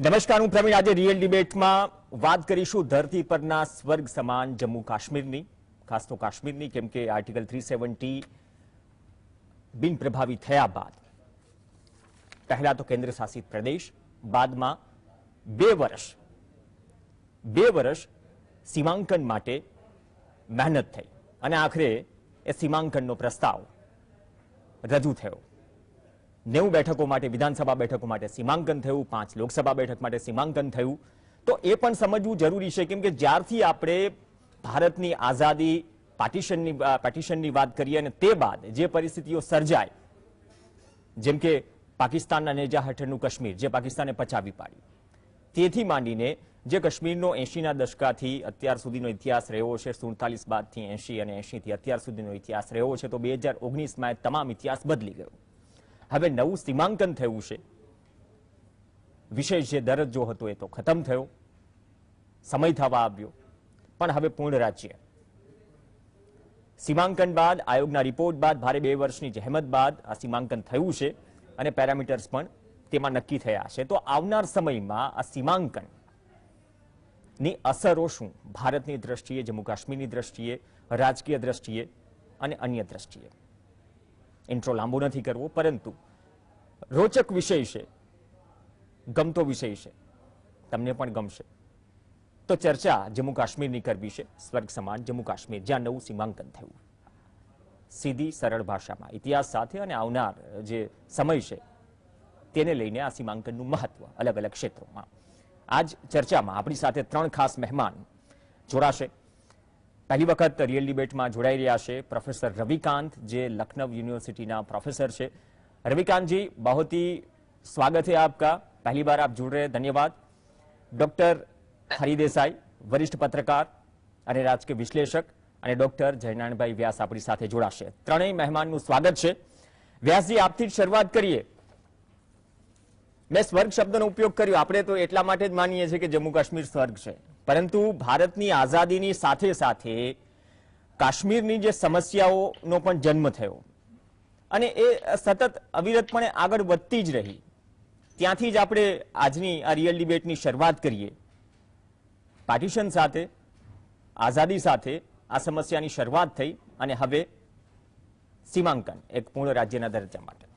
નમસ્કાર, હું પ્રવીણ. આજે રિયલ ડિબેટમાં વાત કરીશું ધરતી પરના સ્વર્ગ સમાન જમ્મુ કાશ્મીરની, ખાસ તો કાશ્મીરની, કેમ કે આર્ટિકલ 370 બિન પ્રભાવી થયા બાદ પહેલા તો કેન્દ્ર શાસિત પ્રદેશ, બાદમાં 2 વર્ષ સીમાંકન માટે મહેનત થઈ અને આખરે એ સીમાંકનનો પ્રસ્તાવ રજૂ થયો. 90 બેઠકો માટે, વિધાનસભા બેઠકો માટે સીમાંકન થયું, 5 લોકસભા બેઠક માટે સીમાંકન થયું. તો એ પણ સમજવું જરૂરી છે, કેમ કે જ્યારથી આપણે ભારતની આઝાદી પાર્ટીશનની વાત કરીએ અને તે બાદ જે પરિસ્થિતિઓ સર્જાય, જેમ કે પાકિસ્તાનના નેજા હેઠળનું કાશ્મીર જે પાકિસ્તાને પચાવી પાડ્યું, તેથી માંડીને જે કાશ્મીરનો 80ના દશકાથી અત્યાર સુધીનો ઇતિહાસ રહ્યો છે, 47 બાદથી 80 અને 80થી અત્યાર સુધીનો ઇતિહાસ રહ્યો છે, તો 2019માં તમામ ઇતિહાસ બદલી ગયો. હવે નવું સીમાંકન થયું છે. વિશેષ જે દરજ્જો હતો એ તો ખતમ થયો, સમય થવા આવ્યો, પણ હવે પૂર્ણ રાજ્ય સીમાંકન બાદ, આયોગના રિપોર્ટ બાદ, ભારે 2 વર્ષની જહેમત બાદ આ સીમાંકન થયું છે અને પેરામીટર્સ પણ તેમાં નક્કી થયા છે. તો આવનાર સમયમાં આ સીમાંકનની અસરો શું, ભારતની દ્રષ્ટિએ, જમ્મુ કાશ્મીરની દ્રષ્ટિએ, રાજકીય દ્રષ્ટિએ અને અન્ય દ્રષ્ટિએ? ઇન્ટ્રો લાંબો નથી કરવો, પરંતુ રોચક વિષય છે, ગમતો વિષય છે, તમને પણ ગમશે. તો ચર્ચા જમ્મુ કાશ્મીરની કરવી છે, સ્વર્ગ સમાન જમ્મુ કાશ્મીર, જ્યાં નવું સીમાંકન થયું. સીધી સરળ ભાષામાં ઇતિહાસ સાથે અને આવનાર જે સમય છે તેને લઈને આ સીમાંકનનું મહત્વ અલગ અલગ ક્ષેત્રોમાં. આજ ચર્ચામાં આપણી સાથે 3 ખાસ મહેમાન જોડાશે. पहली वक्त रियल डिबेट में जोड़ाई रहा है प्रोफेसर रविकांत, जे लखनऊ यूनिवर्सिटी प्रोफेसर है. रविकांत जी, बहुत ही स्वागत है आपका, पहली बार आप जुड़ रहे हैं, धन्यवाद. डॉक्टर हरि देसाई, वरिष्ठ पत्रकार और राजकीय विश्लेषक, और डॉक्टर जयनारायण व्यास अपनी साथ जोड़ाशे. त्रणेय मेहमान स्वागत है. व्यास जी, आपथी शुरुआत करिए. मैं स्वर्ग शब्दनो उपयोग कर्यो, आपणे तो एटला माटे ज मानीए छीए के जम्मू काश्मीर स्वर्ग है, परंतु भारतनी आजादीनी साथे साथे काश्मीरनी जे समस्याओनो पण जन्म थयो अने ए सतत अविरतपणे आगळ वधती ज रही. त्यांथी ज आपणे आजनी आ रियल डिबेटनी शरूआत करीए. पार्टीशन साथे, आजादी साथे आ समस्यानी शरूआत थई अने हवे सीमांकन एक पूर्ण राज्यना दर्जा माटे.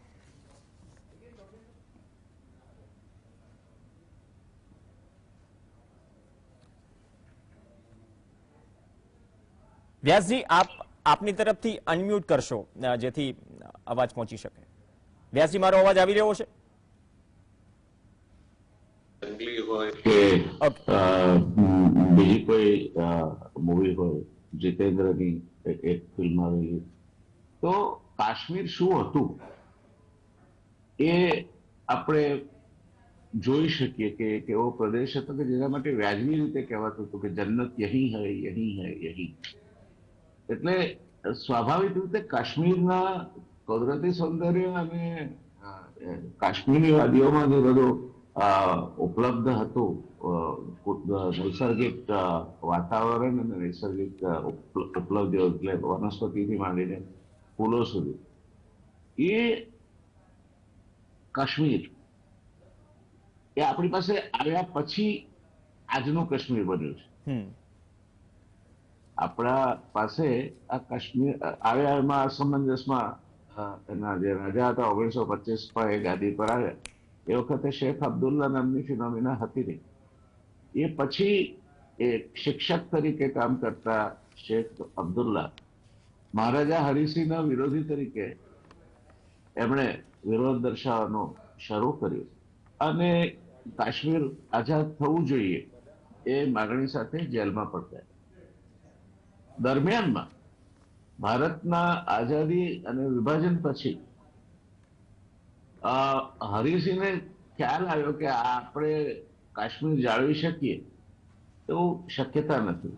व्यास जी, आप अपनी तरफ थी अनम्यूट करशो जेथी अवाज पहुंची सके. व्यास जी, मारो अवाज आवी रह्यो छे? जंगली होय के बीजी कोई मूवी होय, जितेंद्रनी एक फिल्म आवेली, तो काश्मीर शुं हतुं ए आपणे જોઈ શકીએ કે કેવો પ્રદેશ હતો કે જેના માટે વ્યાજબી રીતે કહેવાતું હતું કે જન્નત યહી હૈ, યહી હૈ, યહી. એટલે સ્વાભાવિક રીતે કાશ્મીરના કુદરતી સૌંદર્ય અને કાશ્મીરી વાદીઓમાં જે બધું ઉપલબ્ધ હતું, નૈસર્ગિક વાતાવરણ અને નૈસર્ગિક ઉપલબ્ધિઓ, એટલે વનસ્પતિથી માંડીને ફૂલો સુધી, એ કાશ્મીર એ આપણી પાસે આવ્યા પછી આજનું કાશ્મીર બન્યું છે. આપણા પાસે આ કાશ્મીર આવ્યા એમાં અસમંજસમાં એના જે રાજા હતા 1925માં એ ગાદી પર આવ્યા, એ વખતે શેખ અબ્દુલ્લા નામની ફિનોમિના હતી નહીં. એ પછી એક શિક્ષક તરીકે કામ કરતા શેખ અબ્દુલ્લા મહારાજા હરિસિંહના વિરોધી તરીકે એમણે વિરોધ દર્શાવવાનો શરૂ કર્યો અને કાશ્મીર આઝાદ થવું જોઈએ એ માગણી સાથે જેલમાં પડતા. દરમિયાનમાં ભારતના આઝાદી અને વિભાજન પછી હરિસિંહને ખ્યાલ આવ્યો કે આપણે કાશ્મીર જાળવી શકીએ એવું શક્યતા નથી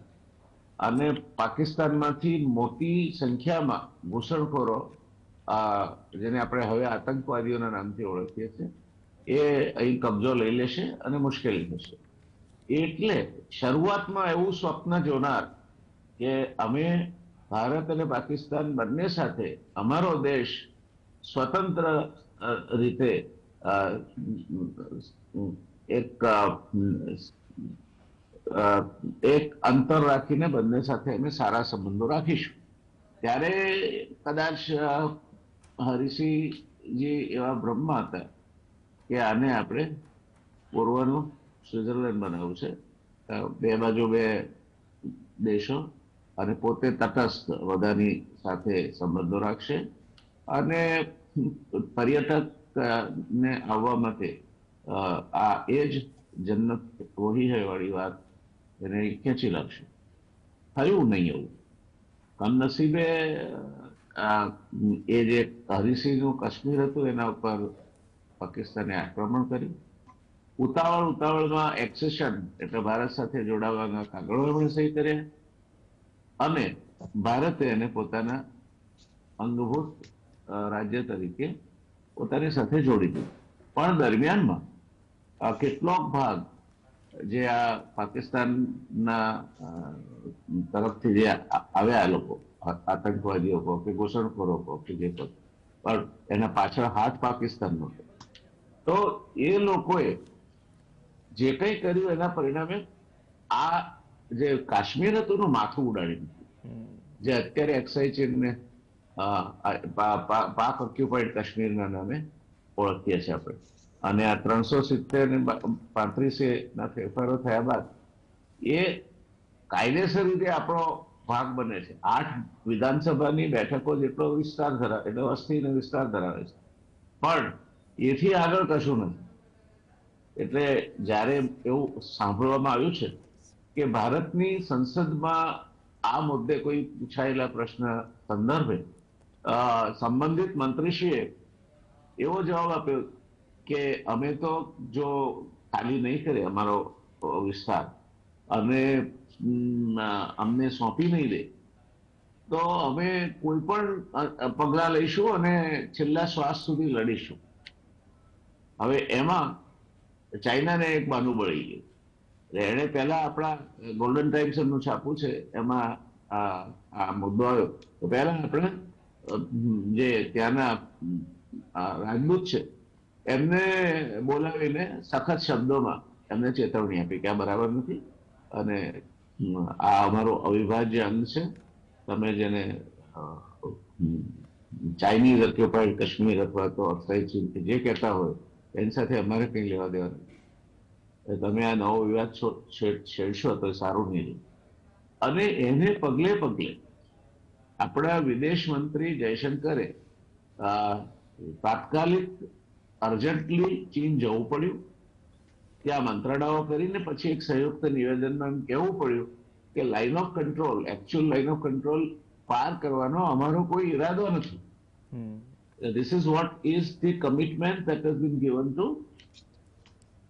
અને પાકિસ્તાનમાંથી મોટી સંખ્યામાં ઘૂસણખોરો, જેને આપણે હવે આતંકવાદીઓના નામથી ઓળખીએ છીએ, એ અહીં કબજો લઈ લેશે અને મુશ્કેલી થશે. એટલે શરૂઆતમાં એવું સ્વપ્ન જોનાર કે અમે ભારત અને પાકિસ્તાન બંને સાથે અમારો દેશ સ્વતંત્ર રીતે એક એક અંતર રાખીને બંને સાથે અમે સારા સંબંધો રાખીશું. ત્યારે કદાચ હરિસિંહજી એવા બ્રહ્મા હતા કે આને આપણે પૂર્વનું સ્વિટ્ઝરલેન્ડ બનાવવું છે. બે બાજુ બે દેશો અને પોતે તટસ્થ બધાની સાથે સંબંધો રાખશે અને પર્યટક ને આવવા માટે આ એ જ જન્નત વહી હૈ વાળી વાત એને ખેંચી લાવશે. થયું નહીં એવું. કમનસીબે એ જે હરિસિંહનું કાશ્મીર હતું એના ઉપર પાકિસ્તાને આક્રમણ કર્યું. ઉતાવળમાં એક્સેશન એટલે ભારત સાથે જોડાવાના કાગળો એમણે સહી કર્યા અને ભારતે એને પોતાના અંગભૂત રાજ્ય તરીકે પોતાની સાથે જોડી દીધું. પણ દરમિયાનમાં કેટલોક ભાગ જે આ પાકિસ્તાનના તરફથી જે આવ્યા લોકો આતંકવાદીઓ કહો કે ઘૂસણખોરો કહો કે જે પણ એના પાછળ હાથ પાકિસ્તાનનો હતો. તો એ લોકોએ જે કંઈ કર્યું એના પરિણામે આ જે કાશ્મીર હતું એનું માથું ઉડાડી દીધું, જે અત્યારે એક્સાઇઝ ચીનને પાક ઓક્યુપાઈડ કાશ્મીરના નામે ઓળખીએ છીએ આપણે. અને આ 370 ને 35 ના ફેરફારો થયા બાદ એ કાયદેસર રીતે આપણો ભાગ બને છે. 8 વિધાનસભાની બેઠકો જેટલો વિસ્તાર ધરાવે, એટલે વસ્તીનો વિસ્તાર ધરાવે છે, પણ એથી આગળ કશું નથી. એટલે જ્યારે એવું સાંભળવામાં આવ્યું છે કે ભારતની સંસદમાં આ મુદ્દે કોઈ પૂછાયેલા પ્રશ્ન સંદર્ભે સંબંધિત મંત્રીશ્રીએ એવો જવાબ આપ્યો કે અમે તો જો ખાલી નહીં કરે અમારો વિસ્તાર અને અમને સોંપી નહીં દે તો અમે કોઈ પણ પગલાં લઈશું અને છેલ્લા શ્વાસ સુધી લડીશું. હવે એમાં ચાઇનાને એક બાનું બળી ગયું. એણે પહેલા આપણા ગોલ્ડન ટાઈમ્સ એમનું છાપું છે એમાં આ મુદ્દો આવ્યો તો પહેલા આપણે જે ત્યાંના રાજદૂત છે એમને બોલાવીને સખત શબ્દોમાં એમને ચેતવણી આપી કે આ બરાબર નથી અને આ અમારો અવિભાજ્ય અંગ છે. તમે જેને ચાઇનીઝ ઓક્યુપાઈડ કાશ્મીર અથવા તો અક્સાઈ ચીન જે કહેતા હોય એની સાથે અમારે કંઈ લેવા દેવા નથી. તમે આ નવો વિવાદ છેડશો તો સારું નહીં રહે. અને એને પગલે પગલે આપણા વિદેશ મંત્રી જયશંકરે તાત્કાલિક અર્જન્ટલી ચીન જવું પડ્યું. ત્યાં મંત્રણાઓ કરીને પછી એક સંયુક્ત નિવેદનમાં કહેવું પડ્યું કે line of control, actual line of control પાર કરવાનો અમારો કોઈ ઈરાદો નથી. This is what is the commitment that has been given to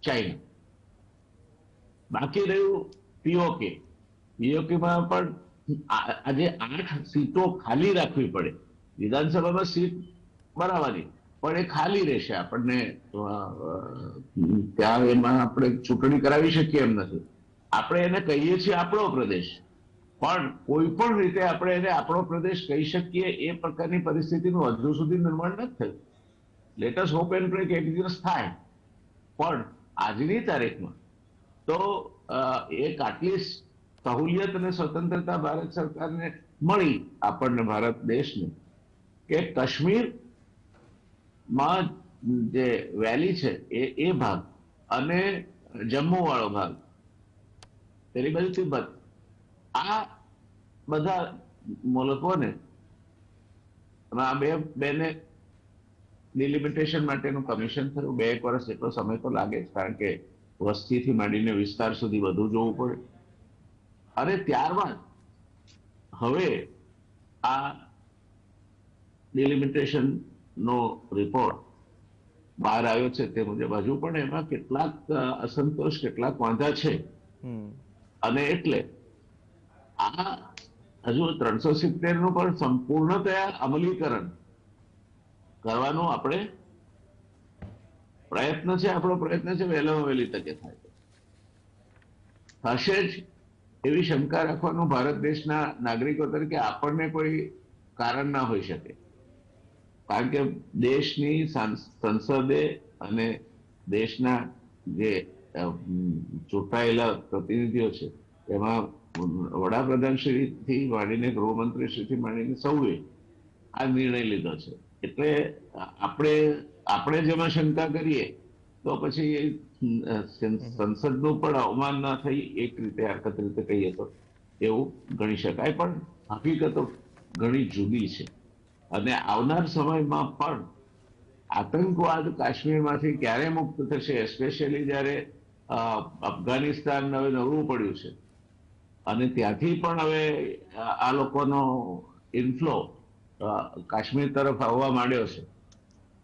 China. બાકી રહ્યું પીઓકે. પીઓકેમાં પણ આજે 8 સીટો ખાલી રાખવી પડે. વિધાનસભામાં સીટ બનાવવાની પણ એ ખાલી રહેશે. આપણને ત્યાં એમાં આપણે ચૂંટણી કરાવી શકીએ એમ નથી. આપણે એને કહીએ છીએ આપણો પ્રદેશ, પણ કોઈ પણ રીતે આપણે એને આપણો પ્રદેશ કહી શકીએ એ પ્રકારની પરિસ્થિતિનું હજુ સુધી નિર્માણ નથી થયું. લેટ અસ હોપ એન્ડ પ્રે કે એક દિવસ થાય. પણ આજની તારીખમાં તો એક આટલી સહુલિયત અને સ્વતંત્રતા ભારત સરકારને મળી આપણને, ભારત દેશને, કે કાશ્મીરમાં જે વેલી છે એ ભાગ અને જમ્મુ વાળો ભાગ, તેની બાજુ તિબ્બત, આ બધા મુલકોને આ બેને ડિલિમિટેશન માટેનું કમિશન થયું. 2 વર્ષ જેટલો સમય તો લાગે જ, કારણ કે વસ્તીથી માંડીને વિસ્તાર સુધી બધું જોવું પડે. અને ત્યારબાદ હવે આ ડિલિમિટેશન નો રિપોર્ટ બહાર આવ્યો છે તે મુજબ હજુ પણ એમાં કેટલાક અસંતોષ, કેટલાક વાંધા છે. અને એટલે આ હજુ 370 નું પણ સંપૂર્ણતયા અમલીકરણ કરવાનો આપણે પ્રયત્ન છે. આપણો પ્રયત્ન છે વહેલામાં વહેલી તકે થાય. થશે જ એવી શંકા રાખવાનું ભારત દેશના નાગરિકો તરીકે આપણને કોઈ કારણ ના હોઈ શકે. કારણ કે દેશની સંસદે અને દેશના જે ચૂંટાયેલા પ્રતિનિધિઓ છે એમાં વડાપ્રધાન શ્રીથી માંડીને ગૃહમંત્રી શ્રીથી માંડીને સૌએ આ નિર્ણય લીધો છે. એટલે આપણે જેમાં શંકા કરીએ તો પછી સંસદનું પણ અવમાન ન થઈ એક રીતે હરકત રીતે કહીએ તો એવું ગણી શકાય. પણ હકીકતો ઘણી જુદી છે અને આવનાર સમયમાં પણ આતંકવાદ કાશ્મીરમાંથી ક્યારે મુક્ત થશે, એસ્પેશિયલી જ્યારે અફઘાનિસ્તાન હવે નવરું પડ્યું છે અને ત્યાંથી પણ હવે આ લોકોનો ઇન્ફ્લો કાશ્મીર તરફ આવવા માંડ્યો છે.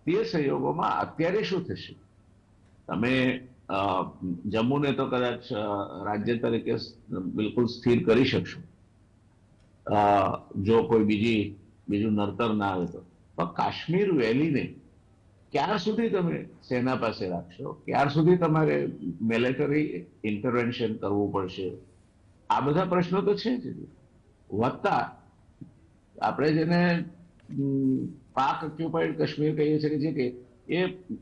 તે સંયોગોમાં અત્યારે શું થશે? તમે જમ્મુને તો કદાચ રાજ્ય તરીકે બિલકુલ સ્થિર કરી શકશો જો કોઈ બીજું નડતર ના આવે તો. પણ કાશ્મીર વેલીને ક્યાર સુધી તમે સેના પાસે રાખશો? ક્યાર સુધી તમારે મિલિટરી ઇન્ટરવેન્શન કરવું પડશે? આ બધા પ્રશ્નો તો છે જ. વત્તા આપણે જેને પાક ઓક્યુપાઈડ કાશ્મીર કહીએ છીએ જે કે એ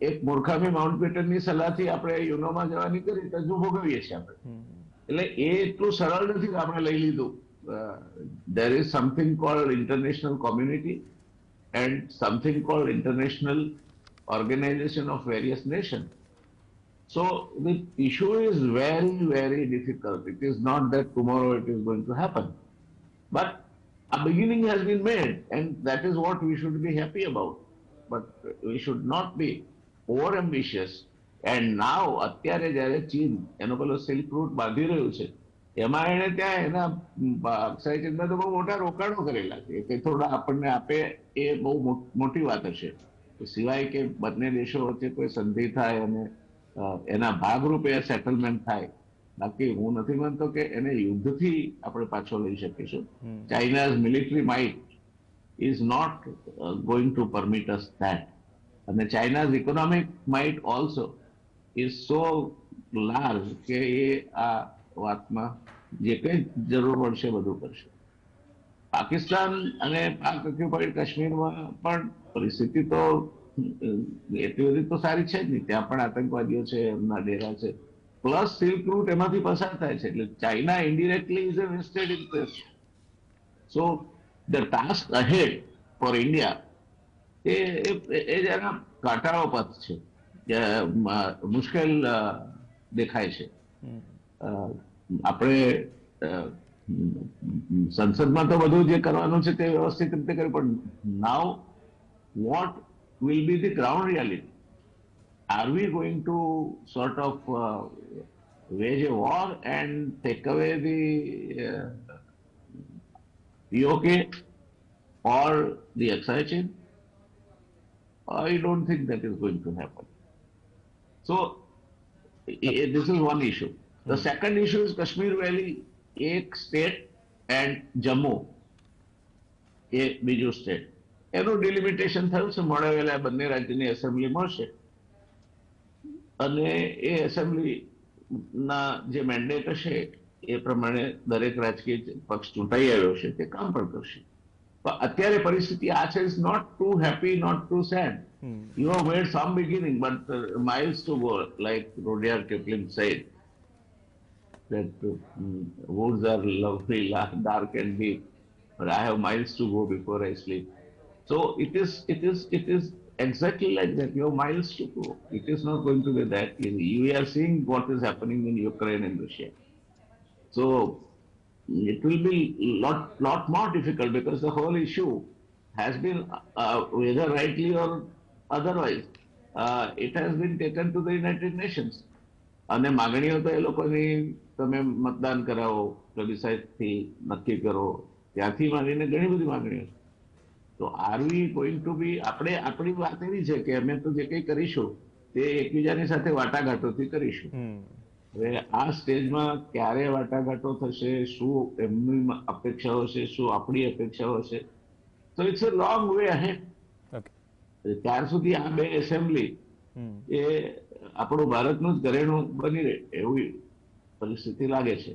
એક મૂર્ખામી માઉન્ટબેટનની સલાહથી આપણે યુનોમાં જવાની કરી તજુ ભોગવીએ છીએ આપણે. એટલે એ એટલું સરળ નથી કે આપણે લઈ લીધું. there is something called international community and something called international organization of various nations. So the issue is very, very difficult. It is not that tomorrow it is going to happen. But a beginning has been made and that is what we should be happy about. But we should not be over ambitious. And now, અત્યારે જ્યારે ચીન એનો પેલો silk route બાંધી રહ્યું છે એમાં એને ત્યાં એના અક્ષય ચીનમાં તો બહુ મોટા રોકાણો કરેલા છે કે થોડા આપણને આપે એ બહુ મોટી વાત હશે. સિવાય કે બંને દેશો વચ્ચે કોઈ સંધિ થાય અને એના ભાગરૂપે સેટલમેન્ટ થાય. બાકી હું નથી માનતો કે એને યુદ્ધથી આપણે પાછો લઈ શકીશું. China's military might is not going to permit us that. And China's economic might also is so large કે એ આ વાતમાં જે કંઈ જરૂર પડશે બધું કરશે. પાકિસ્તાન અને પાક ઓક્યુપાઈડ કાશ્મીરમાં પણ પરિસ્થિતિ તો એટલી બધી તો સારી છે જ નહીં. ત્યાં પણ આતંકવાદીઓ છે, એમના ડેરા છે, પ્લસ સિલ્ક રૂટ એમાંથી પસાર થાય છે. એટલે China indirectly is a vested interest. So the task ahead for India એ જરા કાંટાળો પથ છે, મુશ્કેલ દેખાય છે. આપણે સંસદમાં તો બધું જે કરવાનું છે તે વ્યવસ્થિત રીતે કર્યું, પણ નાવ what will be the ground reality? Are we going to sort of wage a war and take away the POK or the excitation? I don't think that is going to happen. So this is one issue. The second issue is Kashmir Valley, એક state and Jammu એ બીજું state. એનું delimitation થયું છે. મળેલા બંને રાજ્યની assembly મળશે અને એ એસેમ્બલીના જે મેન્ડેટ હશે એ પ્રમાણે દરેક રાજકીય પક્ષ ચૂંટાઈ આવ્યો છે તે કામ પણ કરશે. પણ અત્યારે પરિસ્થિતિ આ છે. Is not too happy, not too sad. You have made some beginning but miles to go, like Rudyard Kipling said that woods are lovely, dark and deep, but I have miles to go before I sleep. So it is exactly like that. You have miles to go. It is not going to be that easy. You are seeing what is happening in Ukraine and Russia. So it will be lot more difficult because the whole issue has been, whether rightly or otherwise, it has been taken to the United Nations. અને માગણીઓ તો એ લોકોની તમે મતદાન કરાવો, પ્લેબિસાઇટથી નક્કી કરો, ત્યાંથી માંડીને ઘણી બધી માગણીઓ છે. તો આર વી ગોઈંગ ટુ બી, આપણી વાત એવી છે કે અમે તો જે કંઈ કરીશું તે એકબીજાની સાથે વાટાઘાટોથી કરીશું. હવે આ સ્ટેજમાં ક્યારે વાટાઘાટો થશે, શું એમની અપેક્ષાઓ છે, શું આપણી અપેક્ષાઓ છે, તો it's a long way ahead. ત્યાર સુધી આ બે એસેમ્બલી એ આપણું ભારતનું જ ઘરેણું બની રહે એવી પરિસ્થિતિ લાગે છે.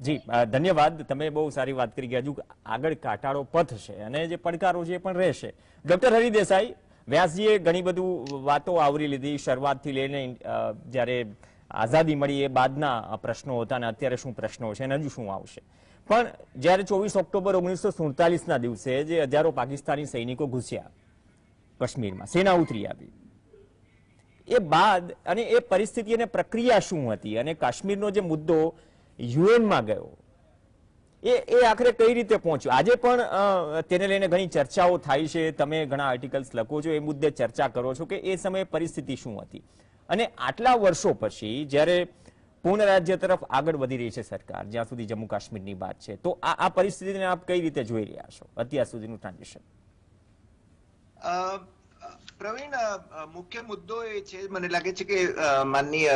જી ધન્યવાદ. તમે બહુ સારી વાત કરી ગયા. હજુ આગળ કાંટાળો પથ છે અને જે પડકારો છે એ પણ રહેશે. ડોક્ટર હરિદેસાઈ, વ્યાસજીએ ઘણી બધું વાતો આવરી લીધી, શરૂઆતથી લઈને જ્યારે આઝાદી મળી એ બાદના પ્રશ્નો હતા અને અત્યારે શું પ્રશ્નો છે અને હજુ શું આવશે. પણ જ્યારે 24 ઓક્ટોબર 1947ના દિવસે જે હજારો પાકિસ્તાની સૈનિકો ઘૂસ્યા કાશ્મીરમાં, સેના ઉતરી આવી, એ બાદ અને એ પરિસ્થિતિ અને પ્રક્રિયા શું હતી અને કાશ્મીરનો જે મુદ્દો યુએનમાં ગયો એ આખરે કઈ રીતે પહોંચ્યો, આજે પણ તેને લઈને ઘણી ચર્ચાઓ થાય છે, તમે ઘણા આર્ટિકલ્સ લખો છો, એ મુદ્દે ચર્ચા કરો છો કે એ સમયે પરિસ્થિતિ શું હતી. અને આટલા વર્ષો પછી જ્યારે પૂર્ણ રાજ્ય તરફ આગળ વધી રહી છે સરકાર, જ્યાં સુધી જમ્મુ કાશ્મીરની વાત છે, તો આ પરિસ્થિતિને આપ કઈ રીતે જોઈ રહ્યા છો, અત્યાર સુધીનું ટ્રાન્ઝિશન? પ્રવીણ, મુખ્ય મુદ્દો એ છે, મને લાગે છે કે માનનીય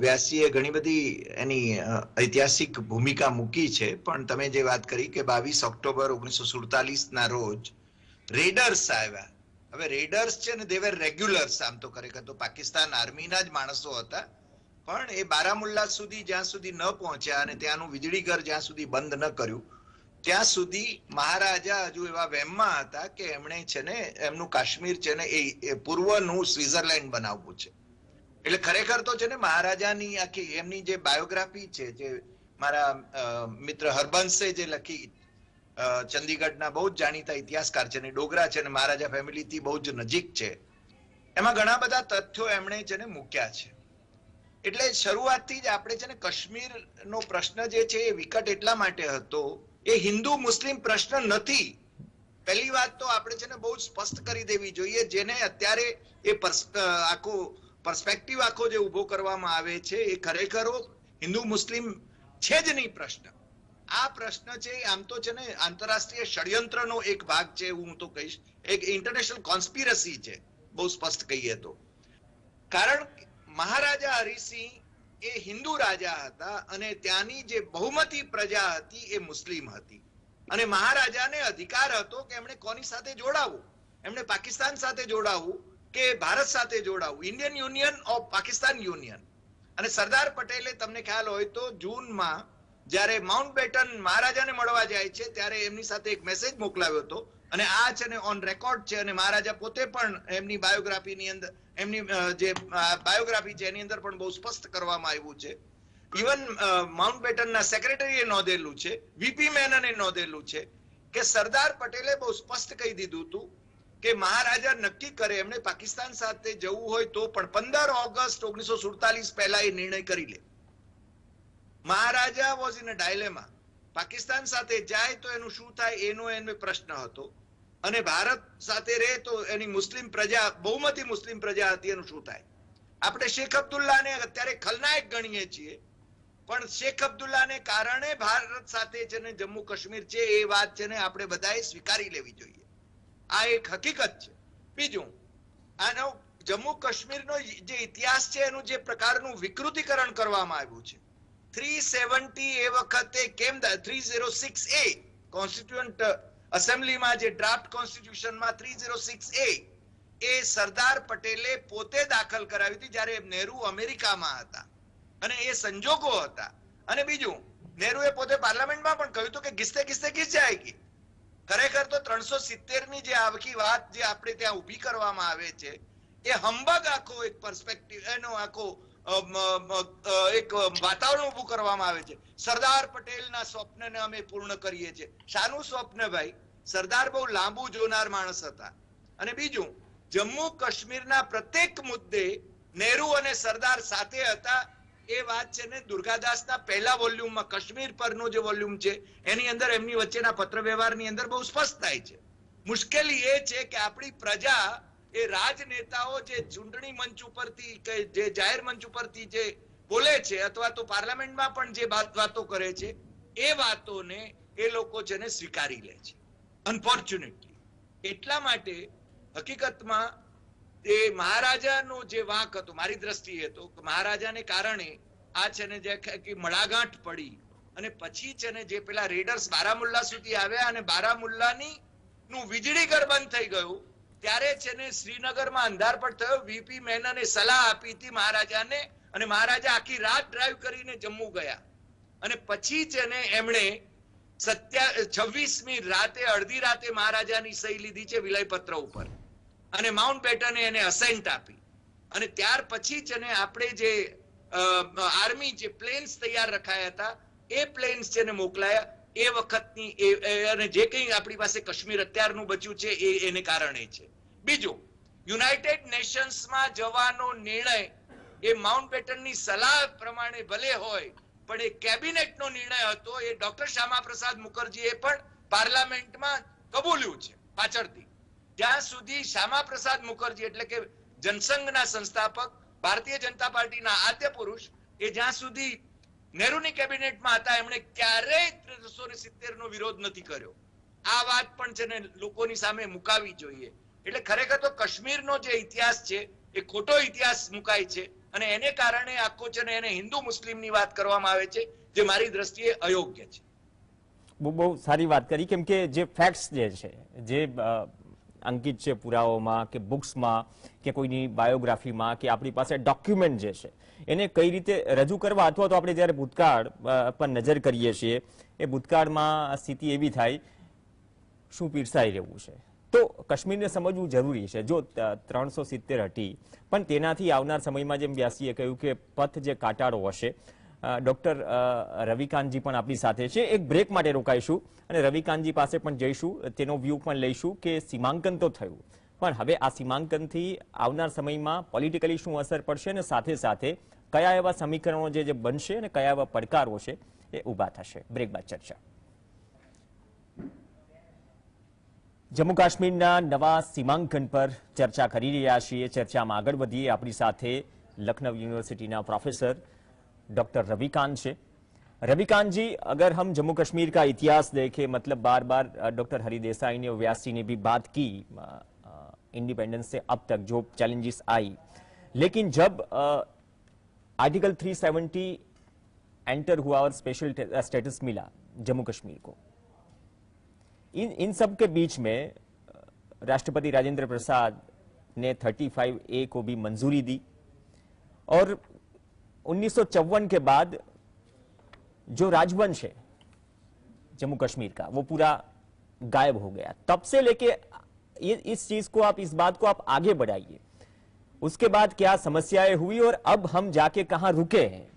વ્યાસજીએ ઘણી બધી એની ઐતિહાસિક ભૂમિકા મૂકી છે, પણ તમે જે વાત કરી કે 22 ઓક્ટોબર 1947ના રોજ રેડર્સ આવ્યા. હવે રેડર્સ છે ને, દે વેર રેગ્યુલર્સ. આમ તો ખરેખર તો પાકિસ્તાન આર્મીના જ માણસો હતા, પણ એ બારામુલ્લા સુધી જ્યાં સુધી ન પહોંચ્યા અને ત્યાંનું વીજળીઘર જ્યાં સુધી બંધ ન કર્યું ત્યાં સુધી મહારાજા હજુ એવા વહેમમાં હતા કે એમણે છે ને એમનું કાશ્મીર છે ને એ પૂર્વનું સ્વિટ્ઝરલેન્ડ બનાવવું છે. એટલે ખરેખર તો છે ને મહારાજાની આખી એમની જે બાયોગ્રાફી છે, જે મારા મિત્ર હરબંશે જે લખી, ચંદીગઢના બહુ જ જાણીતા ઇતિહાસકાર છે ને, ડોગરા છે ને મહારાજા ફેમિલીથી બહુ જ નજીક છે, એમાં ઘણા બધા તથ્યો એમણે છે ને મૂક્યા છે. એટલે શરૂઆતથી જ આપણે છે ને કાશ્મીરનો પ્રશ્ન જે છે એ વિકટ એટલા માટે હતો, એ હિન્દુ મુસ્લિમ પ્રશ્ન નથી. પહેલી વાત તો આપણે છે ને બહુ સ્પષ્ટ કરી દેવી જોઈએ, જેને અત્યારે એ આખો પર્સપેક્ટિવ આખો જે ઉભો કરવામાં આવે છે એ ખરેખર હિન્દુ મુસ્લિમ છે જ નહીં પ્રશ્ન. આ પ્રશ્ન છે આમ તો છે ને આંતરરાષ્ટ્રીય ષડયંત્રનો એક ભાગ છે, હું તો કહીશ એક ઇન્ટરનેશનલ કોન્સ્પિરસી છે, બહુ સ્પષ્ટ કહીએ તો. કારણ મહારાજા હરિસિંહ એ હિન્દુ રાજા હતા અને ત્યાંની જે બહુમતી પ્રજા હતી એ મુસ્લિમ હતી, અને મહારાજાને અધિકાર હતો કે એમણે કોની સાથે જોડાવવું, એમણે પાકિસ્તાન સાથે જોડાવવું કે ભારત સાથે જોડાવવું, Indian union of Pakistan union. અને સરદાર પટેલે, તમને ખ્યાલ હોય તો, જૂનમાં જ્યારે માઉન્ટ બેટન મહારાજાને મળવા જાય છે ત્યારે એમની સાથે એક મેસેજ મોકલાવ્યો હતો, અને આ છે ને ઓન રેકોર્ડ છે, અને મહારાજા પોતે પણ એમની બાયોગ્રાફીની અંદર, એમની જે બાયોગ્રાફી છે એની અંદર પણ બહુ સ્પષ્ટ કરવામાં આવ્યું છે. ઇવન માઉન્ટ બેટનના સેક્રેટરીએ નોંધેલું છે, વીપી મેનને નોંધેલું છે કે સરદાર પટેલે બહુ સ્પષ્ટ કહી દીધું હતું કે મહારાજા નક્કી કરે, એમણે પાકિસ્તાન સાથે જવું હોય તો પણ 15 ઓગસ્ટ 1947 પહેલા એ નિર્ણય કરી લે. Maharaja was in a dilemma. Pakistan સાથે જાય તો એનું શું થાય એનો પ્રશ્ન હતો, અને ભારત સાથે રહે તો એની મુસ્લિમ પ્રજા, બહુમતી મુસ્લિમ પ્રજા હતી, એનું શું થાય. આપણે શેખ અબ્દુલ્લાને અત્યારે ખલનાયક ગણીએ છીએ, પણ શેખ અબ્દુલ્લાને કારણે ભારત સાથે છે ને જમ્મુ કાશ્મીર છે, એ વાત છે ને આપણે બધાએ સ્વીકારી લેવી જોઈએ. આ એક હકીકત છે. બીજું, આનો જમ્મુ કાશ્મીરનો જે ઇતિહાસ છે એનું જે પ્રકારનું વિકૃતિકરણ કરવામાં આવ્યું છે, 370 એ વખતે કેમ 306A કોન્સ્ટિટ્યુઅન્ટ એસેમ્બલીમાં જે ડ્રાફ્ટ કોન્સ્ટિટ્યુશનમાં 306A એ સરદાર પટેલે પોતે દાખલ કરાવી હતી જ્યારે નહેરુ અમેરિકામાં હતા, અને એ સંજોગો હતા. અને બીજું, નહેરુએ પોતે પાર્લામેન્ટમાં પણ કહ્યું હતું કે કિસ્તે કિસ્તે કિસ જાયગી. ખરેખર તો 370ની જે આખી વાત જે આપણે ત્યાં ઊભી કરવામાં આવે છે એ હંબગ આખો એક પર્સપેક્ટિવ, એનો આખો એક વાતાવરણ ઉભું કરવામાં આવે છે. સરદાર પટેલના સ્વપ્નને અમે પૂર્ણ કરીએ છીએ. શાનું સ્વપ્ન ભાઈ? સરદાર બહુ લાંબુ જોનાર માણસ હતા. અને બીજું, જમ્મુ કાશ્મીરના પ્રત્યેક મુદ્દે નહેરુ અને સરદાર સાથે હતા. એ વાત છે ને દુર્ગાદાસના પહેલા વોલ્યુમમાં, કાશ્મીર પરનો જે વોલ્યુમ છે એની અંદર એમની વચ્ચેના પત્ર વ્યવહારની અંદર બહુ સ્પષ્ટ થાય છે. મુશ્કેલી એ છે કે આપણી પ્રજા, એ રાજનેતાઓ જે ચૂંટણી મંચ ઉપરથી કે જે જાહેર મંચ ઉપરથી જે બોલે છે અથવા તો પાર્લામેન્ટમાં પણ જે વાતો કરે છે, એ વાતોને એ લોકો છે ને સ્વીકારી લે છે, અનફોર્ચ્યુનેટલી. એટલા માટે હકીકતમાં એ મહારાજાનો જે વાંક હતો, મારી દ્રષ્ટિએ તો મહારાજાને કારણે આ છે ને જે મળાગાંઠ પડી, અને પછી છે ને જે પેલા રેડર્સ બારામુલ્લા સુધી આવ્યા અને બારામુલ્લાની નું વીજળીઘર બંધ થઈ ગયું, ત્યારે છે ને શ્રીનગરમાં અંધારપટ થયો. વીપી મેનને સલાહ આપી હતી મહારાજાને, અને મહારાજા આખી રાત ડ્રાઈવ કરીને જમ્મુ ગયા, અને પછી છે ને એમણે 26મી રાતે, અડધી રાતે મહારાજાની સહી લીધી છે વિલયપત્ર ઉપર. અને માઉન્ટ બેટને એને અસાઇન્ટ આપી અને ત્યાર પછી જ એને આપણે જે આર્મી જે પ્લેન્સ તૈયાર રખાયા હતા એ પ્લેન્સ જેને મોકલાયા એ વખતની અને જે કંઈ આપણી પાસે કાશ્મીર અત્યારનું બચ્યું છે એને કારણે છે. બીજું, યુનાઇટેડ નેશન્સમાં જવાનો નિર્ણય એ માઉન્ટ બેટનની સલાહ પ્રમાણે ભલે હોય પણ એ કેબિનેટનો નિર્ણય હતો. એ ડોક્ટર શ્યામાપ્રસાદ મુખર્જીએ પણ પાર્લામેન્ટમાં કબૂલ્યું છે પાછળથી. જ્યાં સુધી શ્યામાપ્રસાદ મુખર્જી એટલે કે જનસંઘના સંસ્થાપક, ભારતીય જનતા પાર્ટીના આદ્ય પુરુષ, એ જ્યાં સુધી નહેરુની કેબિનેટમાં હતા એમણે ક્યારેય 370 નો વિરોધ નથી કર્યો. આ વાત પણ છે ને લોકોની સામે મુકાવી જોઈએ. એટલે ખરેખર તો કાશ્મીરનો જે ઇતિહાસ છે એ ખોટો ઇતિહાસ મુકાય છે અને એને કારણે આખો છે ને એને હિન્દુ મુસ્લિમની વાત કરવામાં આવે છે, જે મારી દ્રષ્ટિએ અયોગ્ય છે. બહુ સારી વાત કરી, કેમ કે જે ફેક્ટ્સ જે છે, જે અંકિત છે પુરાવાઓમાં કે બુક્સમાં કે કોઈની બાયોગ્રાફીમાં કે આપણી પાસે ડોક્યુમેન્ટ જે છે એને કઈ રીતે રજૂ કરવા, અથવા તો આપણે જ્યારે ભૂતકાળ પર નજર કરીએ છીએ એ ભૂતકાળમાં સ્થિતિ એવી થાય શું પીરસાઈ રહ્યું છે. તો કાશ્મીરને સમજવું જરૂરી છે. જો 370 હતી પણ તેનાથી આવનાર સમયમાં જેમ વ્યાસીએ કહ્યું કે પથ જે કાંટાળો હશે. ડોક્ટર રવિકાંતજી પણ આપણી સાથે છે. એક બ્રેક માટે રોકાઈશું અને રવિકાંતજી પાસે પણ જઈશું, તેનો વ્યૂ પણ લઈશું કે સીમાંકન તો થયું પણ હવે આ સીમાંકનથી આવનાર સમયમાં પોલિટિકલી શું અસર પડશે અને સાથે સાથે કયા એવા સમીકરણો જે બનશે અને કયા એવા પડકારો છે એ ઊભા થશે. બ્રેક બાદ ચર્ચા. જમ્મુ કાશ્મીરના નવા સીમાંકન પર ચર્ચા કરી રહ્યા છીએ. ચર્ચામાં આગળ વધીએ. આપણી સાથે लखनऊ यूनिवर्सिटी ना प्रोफेसर डॉक्टर रविकांत છે. रविकांत जी, अगर हम जम्मू कश्मीर का इतिहास देखें, मतलब बार बार डॉक्टर हरि देसाई ने, व्यासी ने भी बात की इंडिपेंडेंस से अब तक जो चैलेंजेस आई, लेकिन जब आर्टिकल 370 एंटर हुआ और स्पेशल स्टेटस मिला जम्मू कश्मीर को, इन सब के बीच में राष्ट्रपति राजेंद्र प्रसाद ने 35A को भी मंजूरी दी और 1954 के बाद जो राजवंश है जम्मू कश्मीर का वो पूरा गायब हो गया. तब से लेके इस चीज को आप, इस बात को आप आगे बढ़ाइए. उसके बाद क्या समस्याएं हुई और अब हम जाके कहां रुके हैं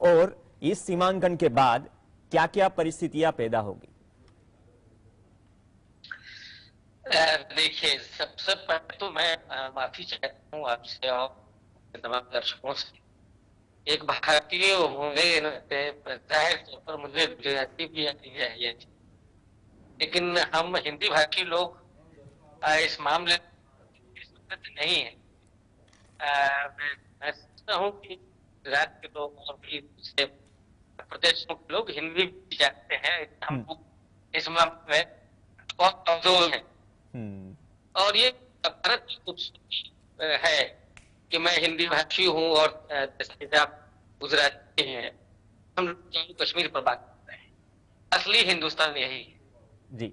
और इस सीमांकन के बाद क्या क्या परिस्थितियां पैदा होगी? देखिए, सबसे पहले तो मैं माफी चाहता हूँ आपसे और तमाम दर्शकों से. एक भारतीय होने जाहिर तौर पर मुझे गुजराती भी आती है, लेकिन हम हिंदी भाषी लोग इस मामले में नहीं है. मैं समझता हूँ कि गुजरात के लोग और भी दूसरे प्रदेशों के लोग हिंदी भी जानते हैं. हम इस मामले में बहुत कमजोर है और ये भारत की खूबसूरती है कि मैं हिंदी भाषी हूँ और आप गुजराती हैं. हम जम्मू कश्मीर पर बात करते हैं. असली हिंदुस्तान यही है जी.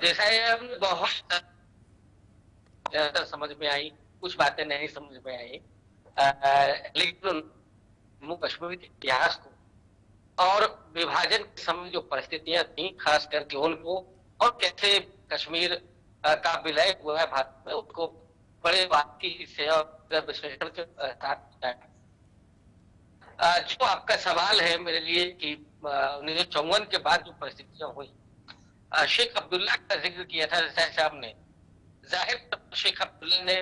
जैसा बहुत समझ में आई, कुछ बातें नहीं समझ में आई, लेकिन जम्मू कश्मीर के इतिहास को और विभाजन के समय जो परिस्थितियां थी, खास करके उनको, और कैसे कश्मीर का विलय हुआ है भारत में, उसको बड़े बाकी से और विश्लेषण के साथ जो आपका सवाल है मेरे लिए कि 1954 के बाद जो परिस्थितियां हुई, शेख अब्दुल्ला का जिक्र किया था जैसा साहब ने. जाहिर शेख अब्दुल्ला ने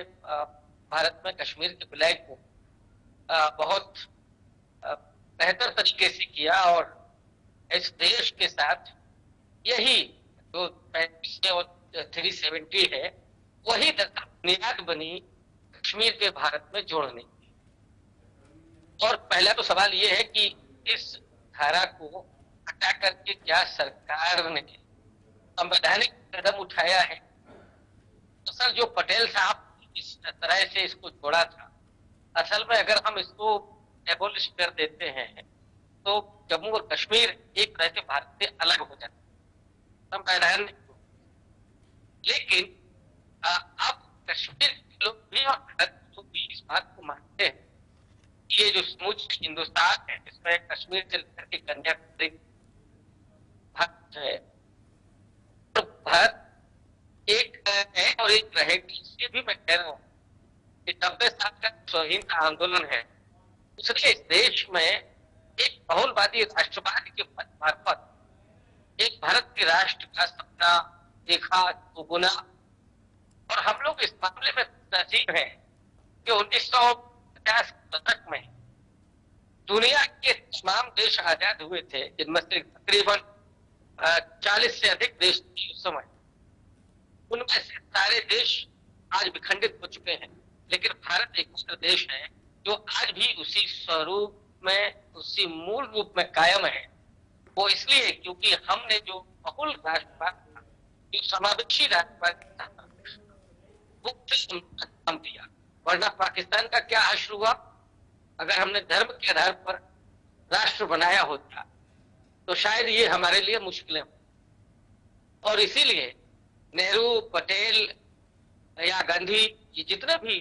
भारत में कश्मीर के विलय को बहुत बेहतर तरीके से किया और इस देश के साथ यही जो 370 है वही बुनियाद बनी कश्मीर के भारत में जोड़ने की. और पहला तो सवाल ये है कि इस धारा को हटा करके क्या सरकार ने संवैधानिक कदम उठाया है? तो सर, जो पटेल साहब इस तरह से इसको जोड़ा था, असल में अगर हम इसको एबोलिश कर देते हैं तो जम्मू और कश्मीर एक तरह से भारत से अलग हो जाता है संवैधान. लेकिन अब कश्मीर के लोग भी और भारत के लोग भी इस बात को मानते हैं, ये जो समूच हिंदुस्तान है इसमें कश्मीर से लेकर के कन्याकुमारी भारत है, तो भारत एक है और एक रहेगी। इसलिए भी मैं कह रहा हूँ कि 90 साल का स्वतंत्रता आंदोलन है, उसने इस देश में एक बहुलवादी राष्ट्रवाद के मार्फत एक भारत के राष्ट्र का सपना देखा, बुना। और हम लोग इस मामले में नसीब हैं कि 1950 दशक में दुनिया के तमाम देश आजाद हुए थे, जिनमें से तकरीबन 40 से अधिक देश थे उस समय। उनमें से सारे देश आज विखंडित हो चुके हैं, लेकिन भारत एक मात्र देश है जो आज भी उसी स्वरूप में, उसी मूल रूप में कायम है। वो इसलिए क्योंकि हमने जो बहुल राष्ट्रवाद, जो समावेशी राष्ट्रवाद था, वो हम दिया। वरना पाकिस्तान का क्या हश्र हुआ? अगर हमने धर्म के आधार पर राष्ट्र बनाया होता तो शायद ये हमारे लिए मुश्किलें हो। और इसीलिए नेहरू, पटेल या गांधी, ये जितने भी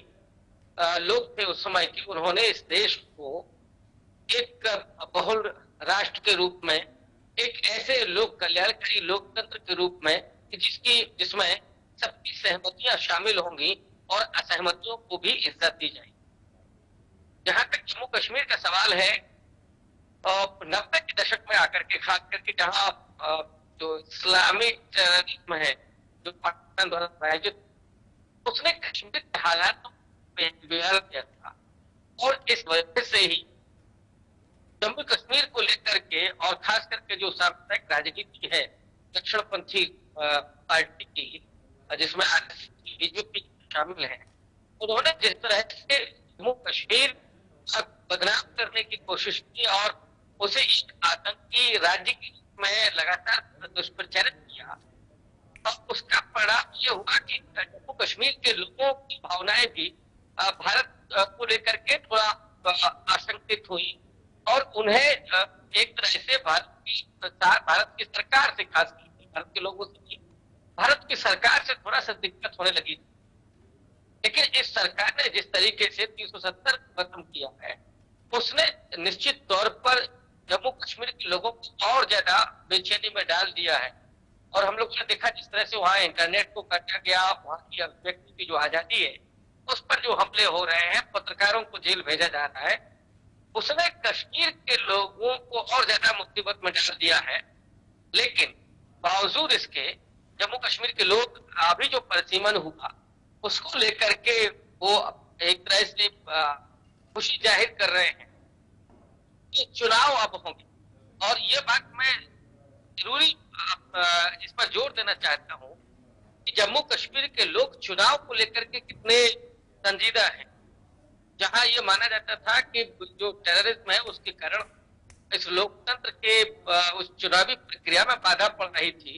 लोग थे उस समय के, उन्होंने इस देश को एक बहुल राष्ट्र के रूप में, एक ऐसे लोक कल्याणकारी लोकतंत्र के रूप में जिसमें सबकी सहमतियां शामिल होंगी और असहमतियों को भी इज्जत दी जाएगी। जहां तक जम्मू कश्मीर का सवाल है, 90 के दशक में आकर के, खास करके जहां जो इस्लामिक टेररिज्म है जो पाकिस्तान द्वारा प्रायोजित, उसने कश्मीर के हालात को बिगाड़ दिया था। और इस वजह से ही जम्मू कश्मीर को लेकर के, और खास करके जो सांप्रदायिक राजनीति है दक्षिणपंथी पार्टी की, जिसमें बीजेपी शामिल है, उन्होंने जिस तरह से जम्मू कश्मीर बदनाम करने की कोशिश की और उसे एक आतंकी राज्य के रूप में लगातार दुष्प्रचारित किया, और उसका परिणाम ये हुआ कि जम्मू कश्मीर के लोगों की भावनाएं भी भारत को लेकर के थोड़ा आशंकित हुई और उन्हें एक तरह से भारत की सरकार से, खास करके भारत के लोगों से, भारत की सरकार से थोड़ा सा दिक्कत होने लगी। लेकिन इस सरकार ने जिस तरीके से 370 खत्म किया है, उसने निश्चित तौर पर जम्मू कश्मीर के लोगों को और ज्यादा बेचैनी में डाल दिया है। और हम लोगों ने देखा जिस तरह से वहां इंटरनेट को काटा गया, वहां की अभिव्यक्ति की जो आजादी है उस पर जो हमले हो रहे हैं, पत्रकारों को जेल भेजा जा रहा है, उसने कश्मीर के लोगों को और ज्यादा मुसीबत में डाल दिया है। लेकिन बावजूद इसके जम्मू कश्मीर के लोग अभी जो परिसीमन हुआ उसको लेकर के वो एक तरह से खुशी जाहिर कर रहे हैं कि चुनाव अब होंगे। और ये बात मैं जरूरी इस पर जोर देना चाहता हूं कि जम्मू कश्मीर के लोग चुनाव को लेकर के कितने संजीदा हैं। जहां ये माना जाता था कि जो टेररिज्म है उसके कारण इस लोकतंत्र के उस चुनावी प्रक्रिया में बाधा पड़ रही थी,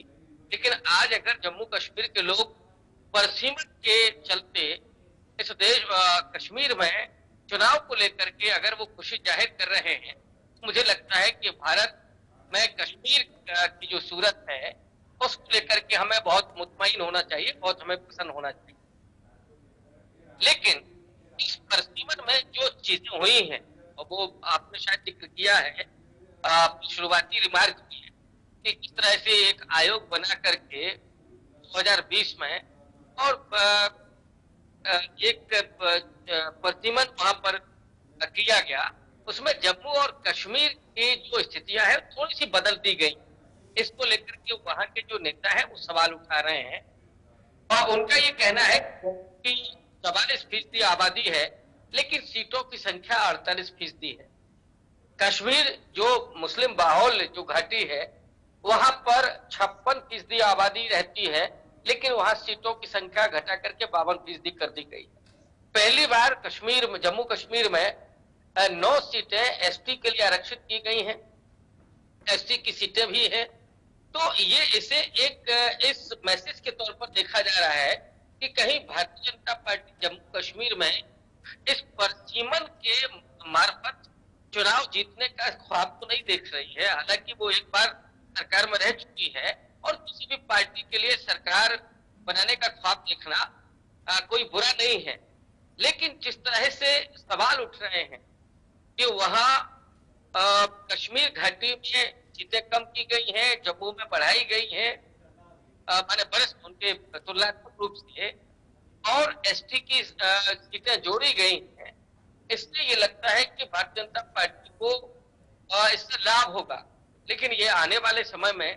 लेकिन आज अगर जम्मू कश्मीर के लोग परसीमन के चलते इस देश कश्मीर में चुनाव को लेकर के अगर वो खुशी जाहिर कर रहे हैं, तो मुझे लगता है कि भारत में कश्मीर की जो सूरत है उसको लेकर के हमें बहुत मुतमईन होना चाहिए, बहुत हमें प्रसन्न होना चाहिए। लेकिन इस परसीमन में जो चीजें हुई हैं, और वो आपने शायद जिक्र किया है, शुरुआती रिमार्क की है कि किस तरह से एक आयोग बना करके 2020 में और एक परसीमन वहां पर किया गया, उसमें जम्मू और कश्मीर की जो स्थितियां हैं थोड़ी सी बदल दी गई। इसको लेकर के वहां के जो नेता है वो सवाल उठा रहे हैं और उनका ये कहना है कि 44% आबादी है लेकिन सीटों की संख्या 48% है। कश्मीर जो मुस्लिम बाहुल जो घाटी है वहां पर 56% आबादी रहती है, लेकिन वहां सीटों की संख्या घटा करके 52% कर दी गई। पहली बार कश्मीर में, जम्मू कश्मीर में 9 सीटें एसटी के लिए आरक्षित की गई हैं, एसटी की सीटें भी हैं। तो ये इसे एक इस मैसेज के तौर पर देखा जा रहा है कि कहीं भारतीय जनता पार्टी जम्मू कश्मीर में इस परसीमन के मार्फत चुनाव जीतने का ख्वाब तो नहीं देख रही है। हालांकि वो एक बार सरकार में रह चुकी है और किसी भी पार्टी के लिए सरकार बनाने का ख्वाब देखना कोई बुरा नहीं है, लेकिन जिस तरह से सवाल उठ रहे हैं कि वहां कश्मीर घाटी में सीटें कम की गई हैं, जम्मू में बढ़ाई गई हैं, माने बरस उनके तुलनात्मक रूप से और एसटी की सीटें जोड़ी गई हैं, इसलिए ये लगता है कि भारतीय जनता पार्टी को इससे लाभ होगा। लेकिन ये आने वाले समय में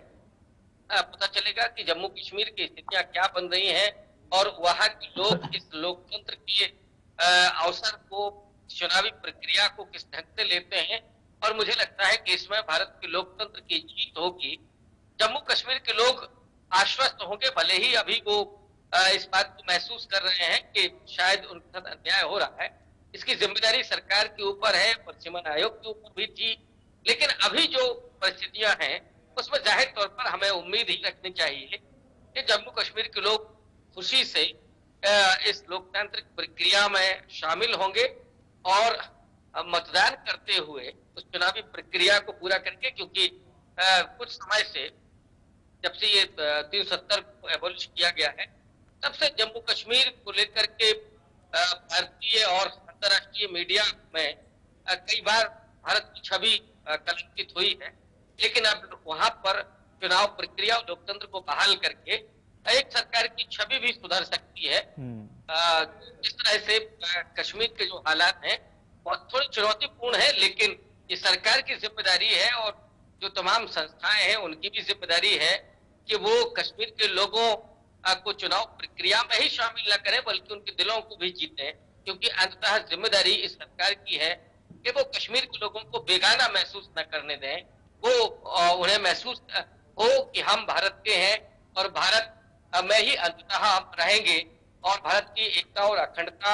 पता चलेगा कि जम्मू कश्मीर की स्थितियां क्या बन रही हैं और वहां के लोग इस लोकतंत्र के अवसर को, चुनावी प्रक्रिया को किस ढंग से लेते हैं। और मुझे लगता है कि इसमें भारत के लोकतंत्र की जीत होगी। जम्मू कश्मीर के लोग आश्वस्त होंगे, भले ही अभी वो इस बात को महसूस कर रहे हैं कि शायद उनके साथ अन्याय हो रहा है। इसकी जिम्मेदारी सरकार के ऊपर है, प्रशासन आयोग के ऊपर भी थी। लेकिन अभी जो परिस्थितियां हैं उसमें जाहिर तौर पर हमें उम्मीद ही रखनी चाहिए कि जम्मू कश्मीर के लोग खुशी से इस लोकतांत्रिक प्रक्रिया में शामिल होंगे और मतदान करते हुए उस चुनावी प्रक्रिया को पूरा करके, क्योंकि कुछ समय से, जब से ये 370 को एबॉलिश किया गया है, तब से जम्मू कश्मीर को लेकर के भारतीय और अंतर्राष्ट्रीय मीडिया में कई बार भारत की छवि कलंकित हुई है। लेकिन अब वहां पर चुनाव प्रक्रिया और लोकतंत्र को बहाल करके एक सरकार की छवि भी सुधर सकती है। जिस तरह से कश्मीर के जो हालात हैं बहुत थोड़ी चुनौतीपूर्ण है, लेकिन ये सरकार की जिम्मेदारी है और जो तमाम संस्थाएं हैं उनकी भी जिम्मेदारी है कि वो कश्मीर के लोगों को चुनाव प्रक्रिया में ही शामिल न करें, बल्कि उनके दिलों को भी जीतें। क्योंकि अंततः जिम्मेदारी इस सरकार की है कि वो कश्मीर के लोगों को बेगाना महसूस न करने दें, वो उन्हें महसूस हो कि हम भारत के हैं और भारत में ही अंततः हम रहेंगे और भारत की एकता और अखंडता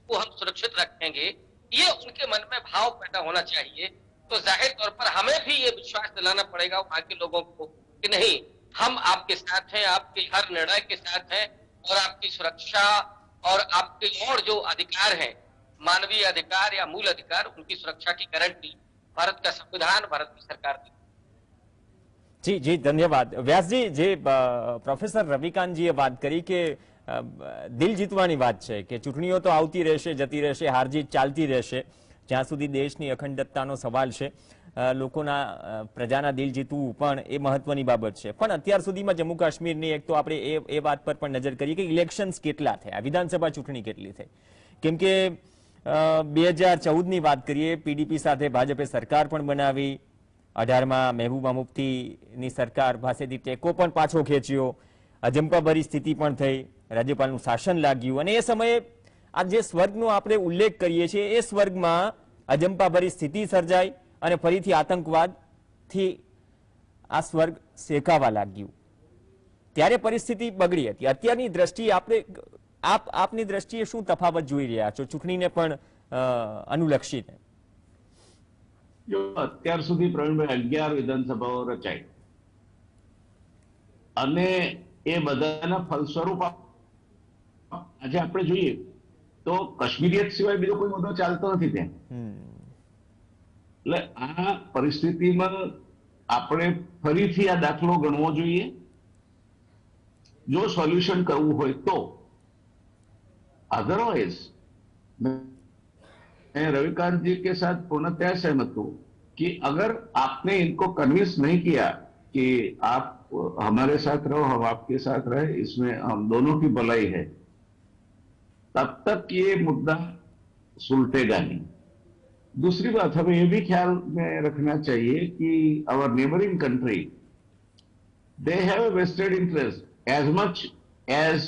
को हम सुरक्षित रखेंगे। ये उनके मन में भाव पैदा होना चाहिए। तो जाहिर तौर पर हमें भी ये विश्वास दिलाना पड़ेगा वहां के लोगों को कि नहीं, हम आपके साथ हैं, आपके हर निर्णय के साथ हैं और आपकी सुरक्षा और आपके और जो अधिकार हैं, मानवीय अधिकार या मूल अधिकार, उनकी सुरक्षा की गारंटी भारत का संविधान, भारत की सरकार दी। જી જી ધન્યવાદ વ્યાસજી। જે પ્રોફેસર રવિકાંતજીએ વાત કરી કે દિલ જીતવાની વાત છે કે ચૂંટણીઓ તો આવતી રહેશે, જતી રહેશે, હાર જીત ચાલતી રહેશે, જ્યાં સુધી દેશની અખંડતાનો સવાલ છે, લોકોના પ્રજાના દિલ જીતવું પણ એ મહત્વની બાબત છે। પણ અત્યાર સુધીમાં જમ્મુ કાશ્મીરની એક તો આપણે એ વાત પર પણ નજર કરીએ કે ઇલેક્શન્સ કેટલા થયા, વિધાનસભા ચૂંટણી કેટલી થઈ। કેમ કે 2014ની વાત કરીએ, પીડીપી સાથે ભાજપે સરકાર પણ બનાવી, 18માં મહેબૂબા મુફ્તીની સરકાર પાસેથી ટેકો પણ પાછો ખેંચ્યો, અજંપાભરી સ્થિતિ પણ થઈ, રાજ્યપાલનું શાસન લાગ્યું અને એ સમયે આ જે સ્વર્ગનો આપણે ઉલ્લેખ કરીએ છીએ એ સ્વર્ગમાં અજંપાભરી સ્થિતિ સર્જાઈ અને ફરીથી આતંકવાદથી આ સ્વર્ગ શેકાવા લાગ્યું। ત્યારે પરિસ્થિતિ બગડી હતી। અત્યારની દ્રષ્ટિએ આપણે આપની દ્રષ્ટિએ શું તફાવત જોઈ રહ્યા છો ચૂંટણીને પણ અનુલક્ષીને? જો અત્યાર સુધી પ્રવીણભાઈ 11 વિધાનસભાઓ રચાઈ અને એ બધાના ફલસ્વરૂપ આજે આપણે જોઈએ તો કશ્મીરિયત સિવાય બીજો કોઈ મુદ્દો ચાલતો નથી ત્યાં। એટલે આ પરિસ્થિતિમાં આપણે ફરીથી આ દાખલો ગણવો જોઈએ। જો સોલ્યુશન કરવું હોય તો, अदरवाइज मैं रविकांत जी के साथ पूर्णतः सहमत हूं कि अगर आपने इनको कन्विंस नहीं किया कि आप हमारे साथ रहो, हम आपके साथ रहे, इसमें हम दोनों की भलाई है, तब तक ये मुद्दा सुलटेगा नहीं। दूसरी बात, हमें ये भी ख्याल में रखना चाहिए कि our neighbouring country, they have a vested interest as much as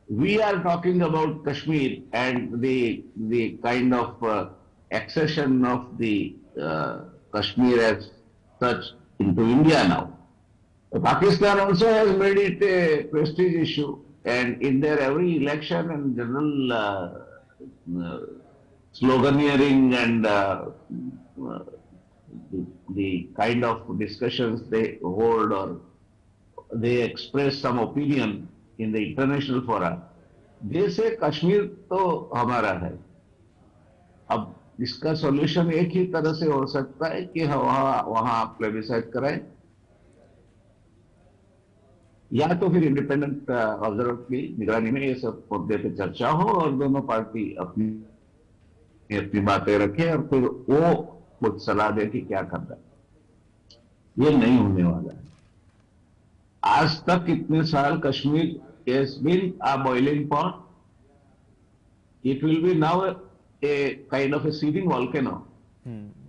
we are talking about Kashmir and the kind of accession of the Kashmir as such into India now. Pakistan also has made it a prestige issue, and in their every election and general sloganeering and the kind of discussions they hold or they express some opinion in the international fora, जैसे कश्मीर तो हमारा है। अब इसका solution एक ही तरह से हो सकता है कि वहां प्लेबिसाइट कराए, या तो फिर इंडिपेंडेंट ऑब्जर्वर की निगरानी में ये सब मुद्दे पे चर्चा हो और दोनों पार्टी अपनी अपनी बातें रखे और फिर वो कुछ सलाह दे कि क्या करना है। ये नहीं होने वाला है। आज तक इतने साल Kashmir has been a boiling pot. It will be now a kind of a seething volcano.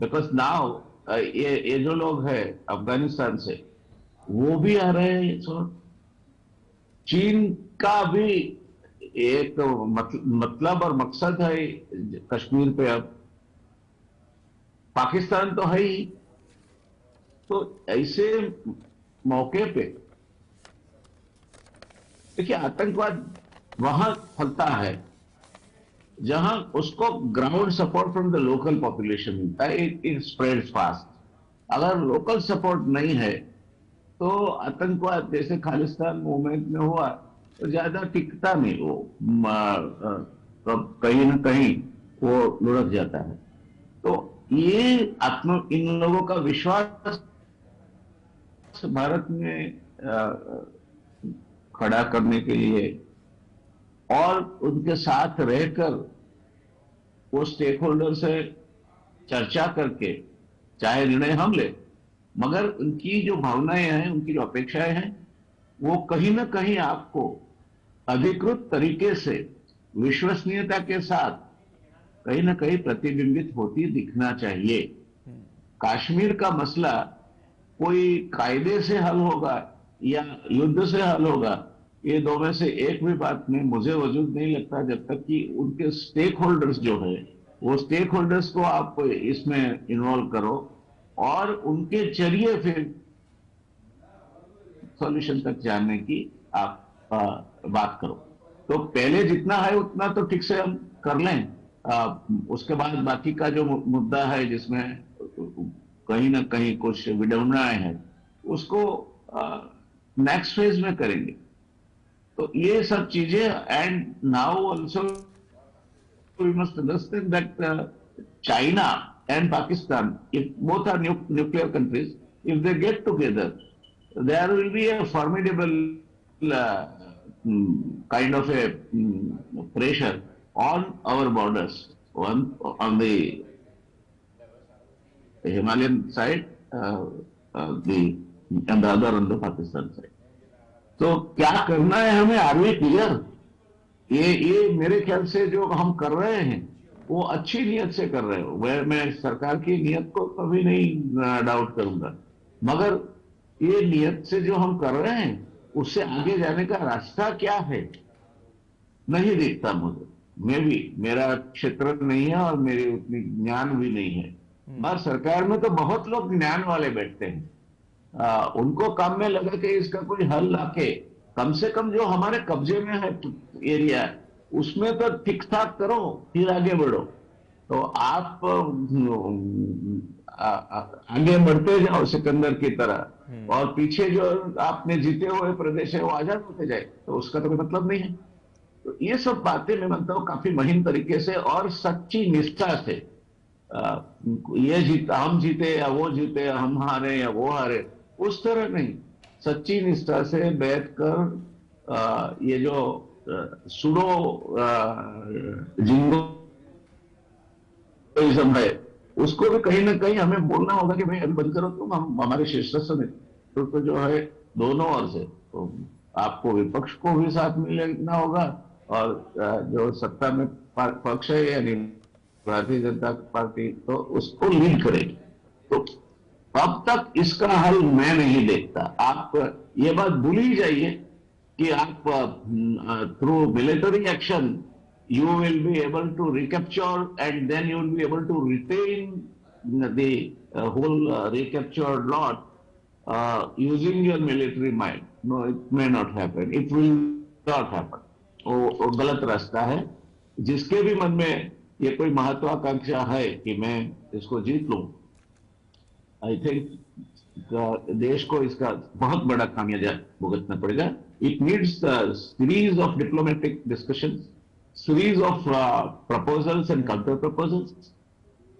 Because now ये जो लोग हैं अफगानिस्तान से वो भी आ रहे हैं चीन का भी एक मतलब और मकसद है कश्मीर पे। अब पाकिस्तान तो है ही, तो ऐसे मौके पे देखिए आतंकवाद वहां फैलता है जहां उसको ground support from the local population मिलता है, इट स्प्रेड्स फास्ट। अगर लोकल सपोर्ट नहीं है तो आतंकवाद जैसे खालिस्तान मूवमेंट में हुआ तो ज्यादा टिकता नहीं, वो कहीं ना कहीं वो लुढ़क जाता है। तो ये इन लोगों का विश्वास भारत में खड़ा करने के लिए और उनके साथ रहकर वो स्टेक होल्डर से चर्चा करके चाहे निर्णय हम ले, मगर उनकी जो भावनाएं हैं, उनकी जो अपेक्षाएं हैं, वो कहीं ना कहीं आपको अधिकृत तरीके से विश्वसनीयता के साथ कहीं ना कहीं प्रतिबिंबित होती दिखना चाहिए। कश्मीर का मसला कोई कायदे से हल होगा या युद्ध से हल होगा, ये दो में से एक भी बात में मुझे वजूद नहीं लगता जब तक कि उनके स्टेक होल्डर्स जो है वो स्टेक होल्डर्स को आप इसमें इन्वॉल्व करो और उनके जरिए फिर सॉल्यूशन तक जाने की आप बात करो। तो पहले जितना है उतना तो ठीक से हम कर लें, उसके बाद बाकी का जो मुद्दा है जिसमें कहीं ना कहीं कुछ विडंबनाएं हैं उसको नेक्स्ट फेज में करेंगे। तो ये सब चीजें, and now also we must understand that China and Pakistan, if both are nuclear countries, if they get together, there will be a formidable kind of a pressure on our borders, on the Himalayan side, and the other on the Pakistan side. तो क्या करना है हमें, are we clear? ये मेरे ख्याल से जो हम कर रहे हैं वो अच्छी नियत से कर रहे हो, मैं सरकार की नियत को कभी नहीं डाउट करूंगा, मगर ये नियत से जो हम कर रहे हैं उससे आगे जाने का रास्ता क्या है नहीं दिखता मुझे। मेरा क्षेत्र नहीं है और मेरी उतनी ज्ञान भी नहीं है, मगर सरकार में तो बहुत लोग ज्ञान वाले बैठते हैं, उनको काम में लगा कि इसका कोई हल लाके कम से कम जो हमारे कब्जे में है एरिया उसमें तो ठीक ठाक करो फिर आगे बढ़ो। तो आप आगे बढ़ते जाओ सिकंदर की तरह और पीछे जो आपने जीते हुए प्रदेश है वो आजाद होते जाए, तो उसका तो कोई मतलब नहीं है। तो ये सब बातें मैं मानता हूँ काफी महीन तरीके से और सच्ची निष्ठा से, ये जीता हम जीते या वो जीते, हम हारे या वो हारे, उस तरह नहीं, सच्ची निष्ठा से बैठकर ये जो सुडो जिंगोइज्म है उसको भी कहीं ना कहीं हमें बोलना होगा कि भाई अभी बंद करो तुम, हम हमारे शीर्षस्थ में तो जो है दोनों ओर से, तो आपको विपक्ष को भी साथ मिलना होगा और जो सत्ता में पक्ष है यानी भारतीय जनता पार्टी तो उसको लीड करेगी। तो अब तक इसका हल मैं नहीं देखता। आप ये बात भूल ही जाइए कि आप through military action you will be able to recapture and then you will be able to retain the whole recaptured lot using your military might. No, it may not happen. It will not happen. वो गलत रास्ता है। जिसके भी मन में ये कोई महत्वाकांक्षा है कि मैं इसको जीत लूं, आई थिंक देश को इसका बहुत बड़ा खामियाजा भुगतना पड़ेगा। It needs series of diplomatic discussions, series of proposals and counter proposals,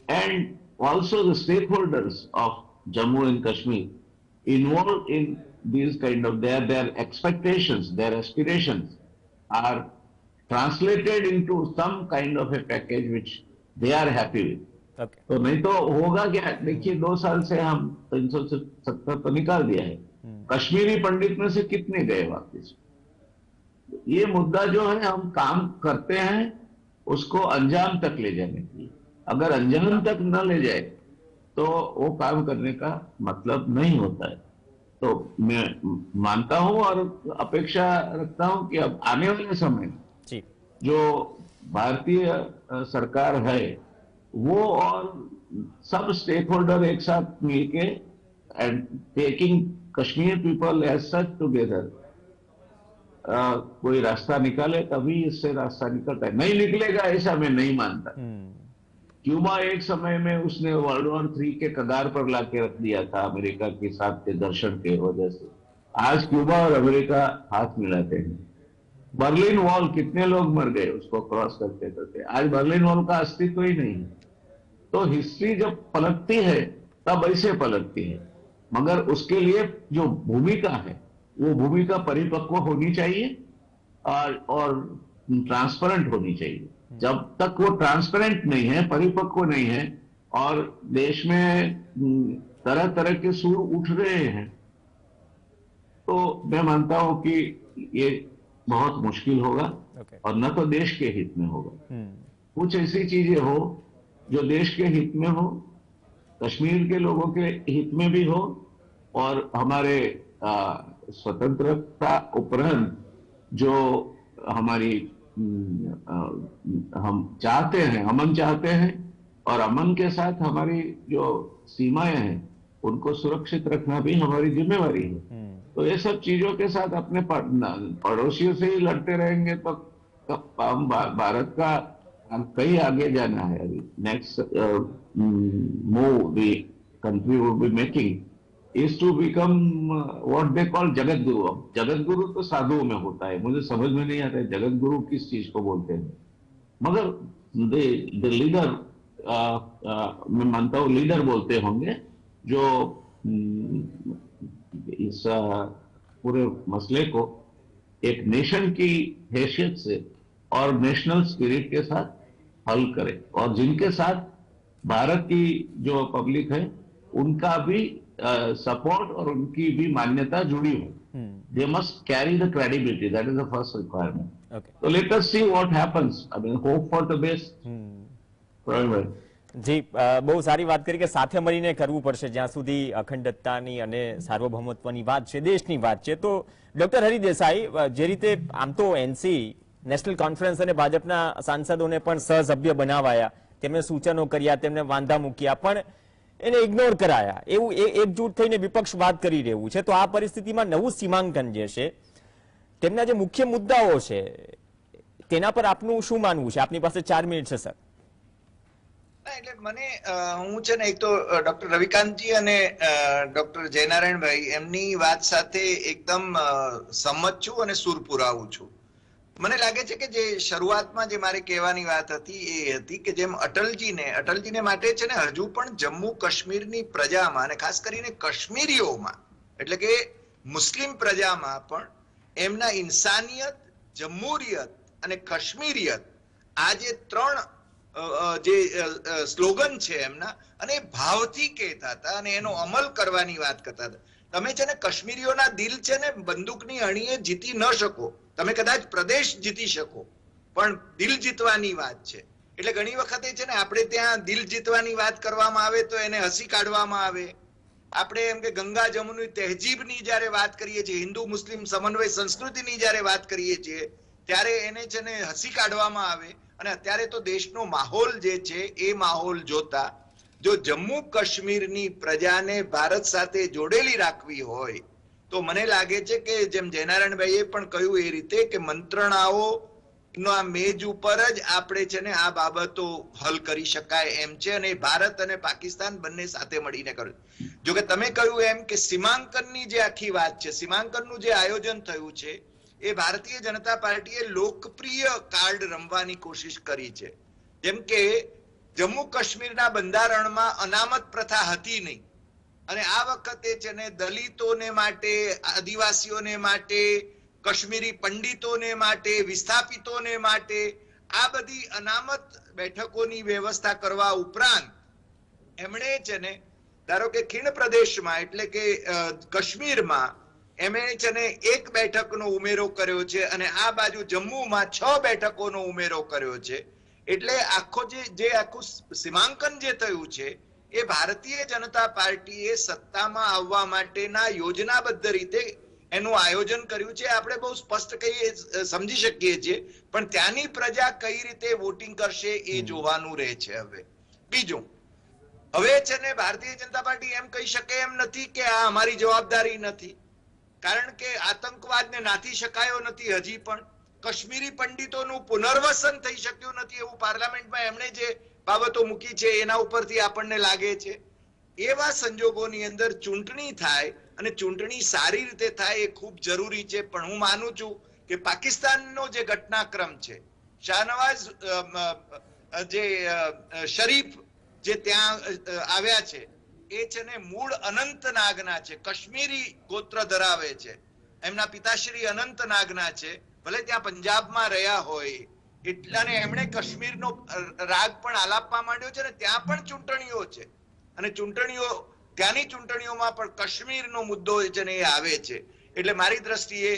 and also the stakeholders of Jammu and Kashmir involved in these kind of their expectations, their aspirations are translated into some kind of a package which they are happy with. Okay. तो नहीं तो होगा क्या, देखिए 2 साल से हम 370 तो निकाल दिया है, कश्मीरी पंडित में से कितने गए वापस? ये मुद्दा जो है, हम काम करते हैं उसको अंजाम तक ले जाने के लिए। अगर अंजाम तक न ले जाए तो वो काम करने का मतलब नहीं होता है। तो मैं मानता हूं और अपेक्षा रखता हूं कि अब आने वाले समय में जी जो भारतीय सरकार है वो और सब स्टेक होल्डर एक साथ मिलके and taking Kashmir people as such together कोई रास्ता निकाले, तभी इससे रास्ता निकलता है। नहीं निकलेगा ऐसा मैं नहीं मानता। क्यूबा एक समय में उसने वर्ल्ड वॉर 3 के कगार पर लाके रख दिया था अमेरिका के साथ के दर्शन के वजह से। आज क्यूबा और अमेरिका हाथ मिलाते हैं। बर्लिन वॉल, कितने लोग मर गए उसको क्रॉस करते करते, आज बर्लिन वॉल का अस्तित्व ही नहीं है। तो हिस्ट्री जब पलटती है तब ऐसे पलटती है, मगर उसके लिए जो भूमिका है वो भूमिका परिपक्व होनी चाहिए और ट्रांसपेरेंट होनी चाहिए। जब तक वो ट्रांसपेरेंट नहीं है, परिपक्व नहीं है, और देश में तरह तरह के सुर उठ रहे हैं, तो मैं मानता हूं कि ये बहुत मुश्किल होगा और न तो देश के हित में होगा। कुछ ऐसी चीजें हो जो देश के हित में हो, कश्मीर के लोगों के हित में भी हो, और हमारे स्वतंत्रता उपरांत जो हमारी हम चाहते हैं, अमन चाहते हैं, और अमन के साथ हमारी जो सीमाएं हैं उनको सुरक्षित रखना भी हमारी जिम्मेवारी है। तो ये सब चीजों के साथ अपने पड़ोसियों से ही लड़ते रहेंगे तो हम भारत का कहीं आगे जाना है। अभी next move the country would be making is to become what they call Jagat Guru. अब जगत गुरु तो साधुओं में होता है, मुझे समझ में नहीं आता है जगत गुरु किस चीज को बोलते हैं, मगर द लीडर, मैं मानता हूं लीडर बोलते होंगे, जो इस पूरे मसले को एक नेशन की हैसियत से और नेशनल स्पिरिट के साथ हल करे, और जिनके साथ भारत की जो पब्लिक है उनका भी सपोर्ट और उनकी भी मान्यता जुड़ी हो। They must carry the credibility, that is the first requirement. तो let us see what happens, I mean hope for the best. જી, બહુ સારી વાત કરી કે સાથે મળીને કરવું પડશે જ્યાં સુધી અખંડતાની અને સાર્વભૌમત્વની વાત છે, દેશની વાત છે। તો ડોક્ટર હરિ દેસાઈ, જે રીતે આમ તો એનસી નેશનલ કોન્ફરન્સ અને ભાજપના સાંસદોને પણ સહસભ્ય બનાવાયા, તેમને સૂચનો કર્યા, તેમને વાંધા મૂક્યા, પણ એને ઇગ્નોર કરાયા, એવું એકજૂટ થઈને વિપક્ષ વાત કરી રહ્યું છે। તો આ પરિસ્થિતિમાં નવું સીમાંકન જે છે, તેમના જે મુખ્ય મુદ્દાઓ છે તેના પર આપનું શું માનવું છે? આપની પાસે 4 મિનિટ છે સર। એટલે મને હું છે ને એક તો ડોક્ટર રવિકાંતજી અને ડોક્ટર જયનારાયણભાઈ એમની વાત સાથે એકદમ સંમત છું અને સુર પુરાવું છું। મને લાગે છે કે જે શરૂઆતમાં જે મારે કહેવાની વાત હતી એ હતી કે જેમ અટલજીને માટે છે ને હજુ પણ જમ્મુ કાશ્મીરની પ્રજામાં અને ખાસ કરીને કાશ્મીરીઓમાં, એટલે કે મુસ્લિમ પ્રજામાં પણ એમના ઇન્સાનિયત, જમ્હુરિયત અને કાશ્મીરિયત, આ જે ત્રણ જે સ્લોગન છે એમના, અને ભાવથી કહેતા હતા અને એનો અમલ કરવાની વાત કરતા હતા। તમે છે ને કાશ્મીરીઓના દિલ છે ને બંદૂકની અણીએ જીતી ન શકો, તમે કદાચ પ્રદેશ જીતી શકો, પણ દિલ જીતવાની વાત છે। એટલે ઘણી વખતે છે ને આપણે ત્યાં દિલ જીતવાની વાત કરવામાં આવે તો એને હસી કાઢવામાં આવે। આપણે એમ કે ગંગા જમુની તહેજીબની જ્યારે વાત કરીએ છીએ, હિન્દુ મુસ્લિમ સમન્વય સંસ્કૃતિની જ્યારે વાત કરીએ છીએ, ત્યારે એને છે ને હસી કાઢવામાં આવે। અને અત્યારે તો દેશનો માહોલ જે છે એ માહોલ જોતા જો જમ્મુ કાશ્મીરની પ્રજાને ભારત સાથે જોડેલી રાખવી હોય તો મને લાગે છે કે જેમ જયનારાયણભાઈએ પણ કહ્યું એ રીતે કે મંત્રણાઓ ના મેજ ઉપર જ આપણે છે ને આ બાબતો હલ કરી શકાય એમ છે, અને ભારત અને પાકિસ્તાન બંને સાથે મળીને કર્યું। જો કે તમે કહ્યું એમ કે સીમાંકનની જે આખી વાત છે, સીમાંકનનું જે આયોજન થયું છે એ ભારતીય જનતા પાર્ટીએ લોકપ્રિય કાર્ડ રમવાની કોશિશ કરી છે। જેમ કે જમ્મુ કાશ્મીરના બંધારણમાં અનામત પ્રથા હતી નહીં, અને આ વખતે છે ને દલિતોને માટે, આદિવાસીઓને માટે, કાશ્મીરી પંડિતોને માટે, વિસ્થાપિતોને માટે આ બધી અનામત બેઠકોની વ્યવસ્થા કરવા ઉપરાંત એમણે છે ને ધારો કે ખીણ પ્રદેશમાં એટલે કે કાશ્મીરમાં એમણે છે ને 1 બેઠકનો ઉમેરો કર્યો છે અને આ બાજુ જમ્મુમાં 6 બેઠકોનો ઉમેરો કર્યો છે. એટલે આખો જે આખું સીમાંકન જે થયું છે એ ભારતીય જનતા પાર્ટીએ સત્તામાં આવવા માટેના યોજનાબદ્ધ રીતે એનું આયોજન કર્યું છે. આપણે બહુ સ્પષ્ટ કહીએ સમજી શકીએ છીએ, પણ ત્યાંની પ્રજા કઈ રીતે વોટિંગ કરશે એ જોવાનું રહે છે. બીજું, હવે છે ને ભારતીય જનતા પાર્ટી એમ કહી શકે એમ નથી કે આ અમારી જવાબદારી નથી, કારણ કે આતંકવાદને નાથી શકાયો નથી. હજી પણ કાશ્મીરી પંડિતોનું પુનર્વસન થઈ શક્યું નથી એવું પાર્લામેન્ટમાં એમણે જે બાબતો મૂકી છે એના ઉપરથી આપણને લાગે છે. એવા સંજોગોની અંદર ચૂંટણી થાય અને ચૂંટણી સારી રીતે થાય એ ખૂબ જરૂરી છે. પણ હું માનું છું કે પાકિસ્તાનનો જે ઘટનાક્રમ છે, શાહનવાઝ જે શરીફ જે ત્યાં આવ્યા છે એ છે ને મૂળ અનંતનાગના છે, કાશ્મીરી ગોત્ર ધરાવે છે. એમના પિતાશ્રી અનંતનાગના છે, ભલે ત્યાં પંજાબમાં રહ્યા હોય. એટલા ને એમણે કાશ્મીરનો રાગ પણ આલાપવા માંડ્યો છે ને ત્યાં પણ ચૂંટણીઓ છે અને ત્યાંની ચૂંટણીઓમાં પણ કાશ્મીરનો મુદ્દો છે ને એ આવે છે. એટલે મારી દ્રષ્ટિએ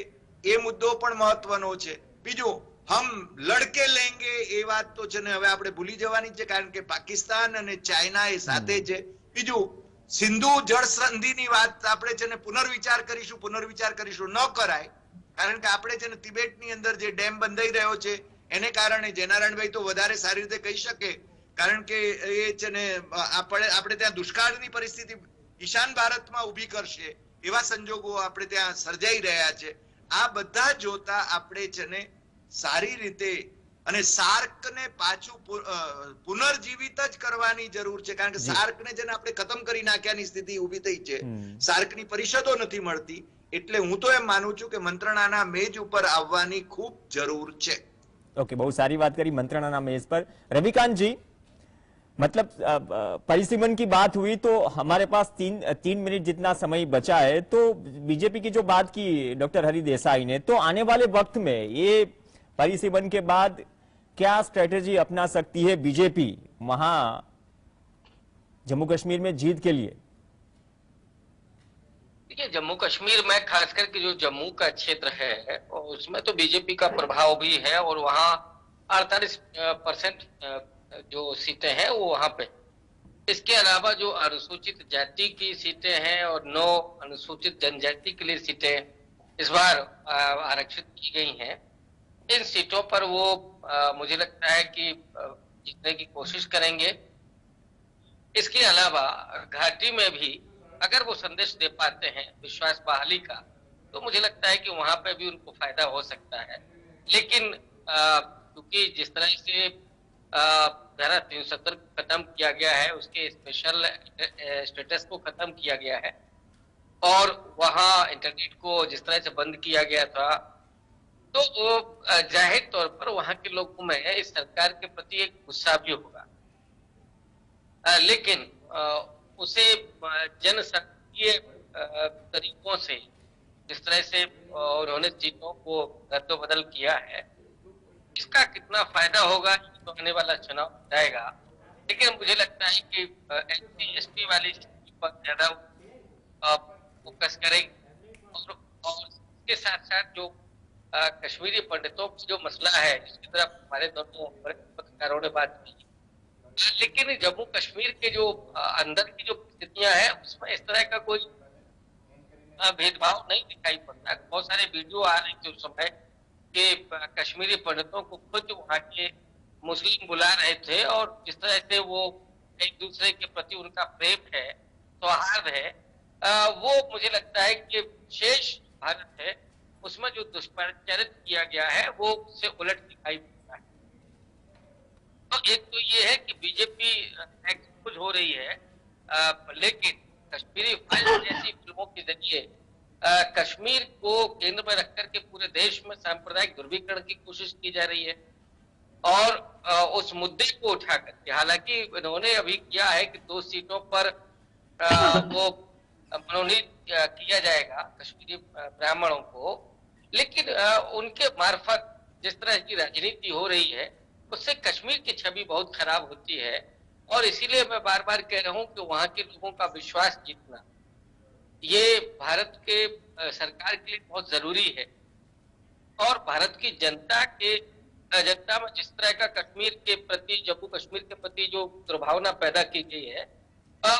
એ મુદ્દો પણ મહત્વનો છે. બીજું, હમ લડકે લેંગે એ વાત તો છે ને હવે આપણે ભૂલી જવાની છે, કારણ કે પાકિસ્તાન અને ચાઇના એ સાથે છે. બીજું, સિંધુ જળ સંધિની વાત આપણે છે ને પુનર્વિચાર કરીશું ન કરાય, કારણ કે આપણે છે ને તિબેટની અંદર જે ડેમ બંધાઈ રહ્યો છે એને કારણે જયનારાયણભાઈ તો વધારે સારી રીતે કહી શકે, કારણ કે એ છે ને આપણે ત્યાં દુષ્કાળની પરિસ્થિતિ ઈશાન ભારતમાં ઊભી કરશે એવા સંજોગો આપણે ત્યાં સર્જાઈ રહ્યા છે. આ બધા જોતા આપણે છે ને સારી રીતે અને સાર્કને પાછું પુનર્જીવિત જ કરવાની જરૂર છે, કારણ કે સાર્કને છે ને આપણે ખતમ કરી નાખ્યાની સ્થિતિ ઊભી થઈ છે. સાર્કની પરિષદો નથી મળતી. એટલે હું તો એમ માનું છું કે મંત્રણાના મેજ ઉપર આવવાની ખૂબ જરૂર છે. ओके, बहुत सारी बात करी मंत्रणा मेज पर. रविकांत जी, मतलब परिसीमन की बात हुई तो हमारे पास तीन मिनट जितना समय बचा है, तो बीजेपी की जो बात की डॉक्टर हरि देसाई ने, तो आने वाले वक्त में ये परिसीमन के बाद क्या स्ट्रेटेजी अपना सकती है बीजेपी वहां जम्मू कश्मीर में जीत के लिए? देखिए, जम्मू कश्मीर में खास करके जो जम्मू का क्षेत्र है उसमें तो बीजेपी का प्रभाव भी है और वहाँ 48% जो सीटें हैं वो वहाँ पे. इसके अलावा जो अनुसूचित जाति की सीटें हैं और 9 अनुसूचित जनजाति के लिए सीटें इस बार आरक्षित की गई हैं. इन सीटों पर वो मुझे लगता है कि जीतने की कोशिश करेंगे. इसके अलावा घाटी में भी अगर वो संदेश दे पाते हैं विश्वास बहाली का, तो मुझे लगता है कि वहां पे भी उनको फायदा हो सकता है. लेकिन क्योंकि जिस तरह से धारा 370 खत्म किया गया है, उसके स्पेशल स्टेटस को खत्म किया गया है और वहां इंटरनेट को जिस तरह से बंद किया गया था, तो वो जाहिर तौर पर वहां के लोगों में इस सरकार के प्रति एक गुस्सा भी होगा. लेकिन उसे जनसंघीय तरीकों से जिस तरह से उन्होंने चीजों को रद्दोबदल किया है, इसका कितना फायदा होगा तो आने वाला चुनाव बताएगा. लेकिन मुझे लगता है कि SC/ST वाली स्थिति पर ज्यादा फोकस करेंगे और इसके साथ साथ जो कश्मीरी पंडितों की जो मसला है जिसकी तरफ हमारे दोनों पत्रकारों ने बात की, लेकिन जम्मू कश्मीर के जो अंदर की जो स्थितियां हैं उसमें इस तरह का कोई भेदभाव नहीं दिखाई पड़ता. बहुत सारे वीडियो आ रहे थे उस समय कि कश्मीरी पंडितों को खुद वहाँ के मुस्लिम बुला रहे थे और जिस तरह से वो एक दूसरे के प्रति उनका प्रेम है, सौहार्द है, वो मुझे लगता है कि शेष भारत है उसमें जो दुष्प्रचारित किया गया है वो उससे उलट दिखाई पड़ता है. तो एक तो ये है कि बीजेपी एक्सपोज हो रही है, लेकिन कश्मीरी फाइल्स जैसी फिल्मों के जरिए कश्मीर को केंद्र में रखकर के पूरे देश में सांप्रदायिक ध्रुवीकरण की कोशिश की जा रही है. और उस मुद्दे को उठा करके, हालांकि इन्होंने अभी किया है कि 2 सीटों पर वो मनोनीत किया जाएगा कश्मीरी ब्राह्मणों को, लेकिन उनके मार्फत जिस तरह की राजनीति हो रही है उससे कश्मीर की छवि बहुत खराब होती है. और इसीलिए मैं बार बार कह रहा हूं कि वहां के लोगों का विश्वास जीतना ये भारत के सरकार के लिए बहुत जरूरी है। और भारत की जनता में जिस तरह का कश्मीर के प्रति, जम्मू कश्मीर के प्रति जो दुर्भावना पैदा की गई है,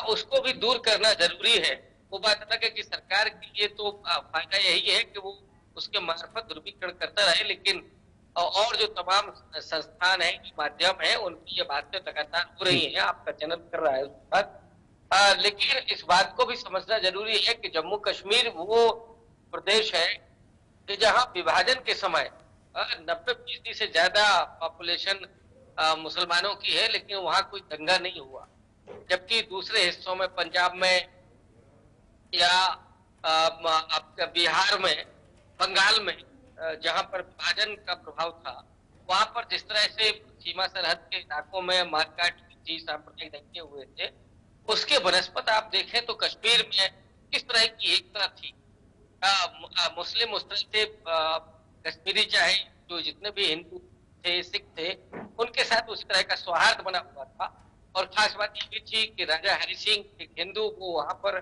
उसको भी दूर करना जरूरी है। वो बात अलग है कि सरकार के लिए तो फायदा यही है कि वो उसके मार्फत ध्रुवीकरण करता रहे, लेकिन और जो तमाम संस्थान है, माध्यम है, उनकी ये बातें लगातार हो रही हैं, आपका चैनल कर रहा है उस बात। लेकिन इस बात को भी समझना जरूरी है कि जम्मू कश्मीर वो प्रदेश है कि जहां विभाजन के समय 90% से ज्यादा पॉपुलेशन मुसलमानों की है, लेकिन वहां कोई दंगा नहीं हुआ। जबकि दूसरे हिस्सों में, पंजाब में या आपका बिहार में, बंगाल में, जहां पर विभाजन का प्रभाव था, वहां पर जिस तरह से सीमा सरहद के इलाकों में मारकाट की सांप्रदायिक दंगे हुए थे, उसके बनस्पत आप देखें तो कश्मीर में किस तरह की एकता थी। मुस्लिम उस तरह से कश्मीरी चाहे जो जितने भी हिंदू थे, सिख थे, उनके साथ उस तरह का सौहार्द बना हुआ था। और खास बात ये भी थी कि राजा हरि सिंह एक हिंदू वो वहां पर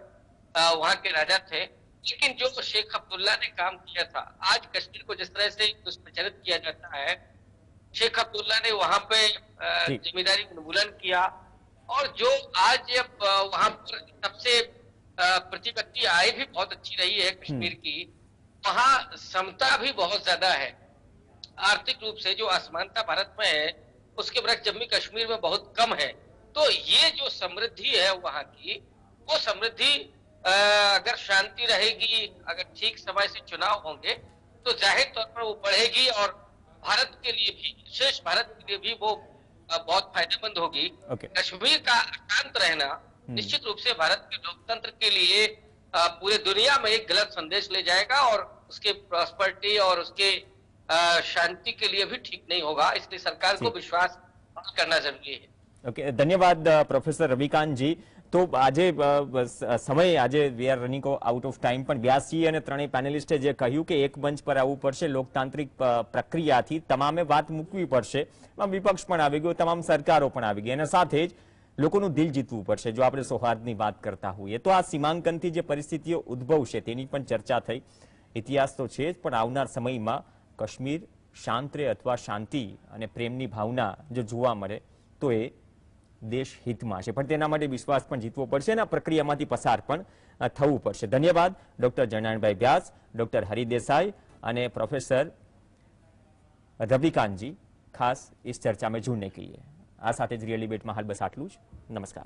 वहां के राजा थे। लेकिन जो शेख अब्दुल्ला ने काम किया था, आज कश्मीर को जिस तरह से दुष्प्रचारित किया जाता है, शेख अब्दुल्ला ने वहां पे जिम्मेदारी उन्मूलन किया। और जो आज वहां पर सबसे प्रतिपत्ति आय भी बहुत अच्छी रही है कश्मीर की, वहां समता भी बहुत ज्यादा है। आर्थिक रूप से जो असमानता भारत में है, उसके बरक्स जम्मू कश्मीर में बहुत कम है। तो ये जो समृद्धि है वहां की, वो समृद्धि अगर शांति रहेगी, अगर ठीक समय से चुनाव होंगे, तो जाहिर तौर पर वो बढ़ेगी और भारत के लिए भी, विशेष भारत के लिए भी वो बहुत फायदेमंद होगी। कश्मीर का अशांत रहना निश्चित रूप से भारत के लोकतंत्र के लिए पूरे दुनिया में एक गलत संदेश ले जाएगा और उसके प्रॉस्पेरिटी और उसके शांति के लिए भी ठीक नहीं होगा। इसलिए सरकार को विश्वास करना जरूरी है। ओके, धन्यवाद प्रोफेसर रविकांत जी। तो આજે સમય આજે we are running out of time, પણ વ્યાસજી અને ત્રણેય પેનલિસ્ટે જે કહ્યું કે એક મંચ પર આવવું પડશે, લોકતાંત્રિક પ્રક્રિયાથી તમામે વાત મૂકવી પડશે, વિપક્ષ પણ આવી ગયો, તમામ સરકારો પણ આવી ગઈ, અને સાથે જ લોકોનું દિલ જીતવું પડશે જો આપણે સૌહાર્દની વાત કરતા હોઈએ તો। આ સીમાંકનથી જે પરિસ્થિતિઓ ઉદ્ભવશે તેની પણ ચર્ચા થઈ। ઇતિહાસ તો છે જ, પણ આવનાર સમયમાં કાશ્મીર શાંત રહે અથવા શાંતિ અને પ્રેમની ભાવના જો જોવા મળે તો એ દેશ હિતમાં છે, પણ તેના માટે વિશ્વાસ પણ જીતવો પડશે અને આ પ્રક્રિયામાંથી પસાર પણ થવું પડશે। ધન્યવાદ ડોક્ટર જનાણભાઈ વ્યાસ, ડોક્ટર હરિ દેસાઈ અને प्रोफेसर रविकांत जी खास इस चर्चा में जुड़ने के लिए। आ साथ ज रियल डिबेट में हाल बस आटलू ज। नमस्कार।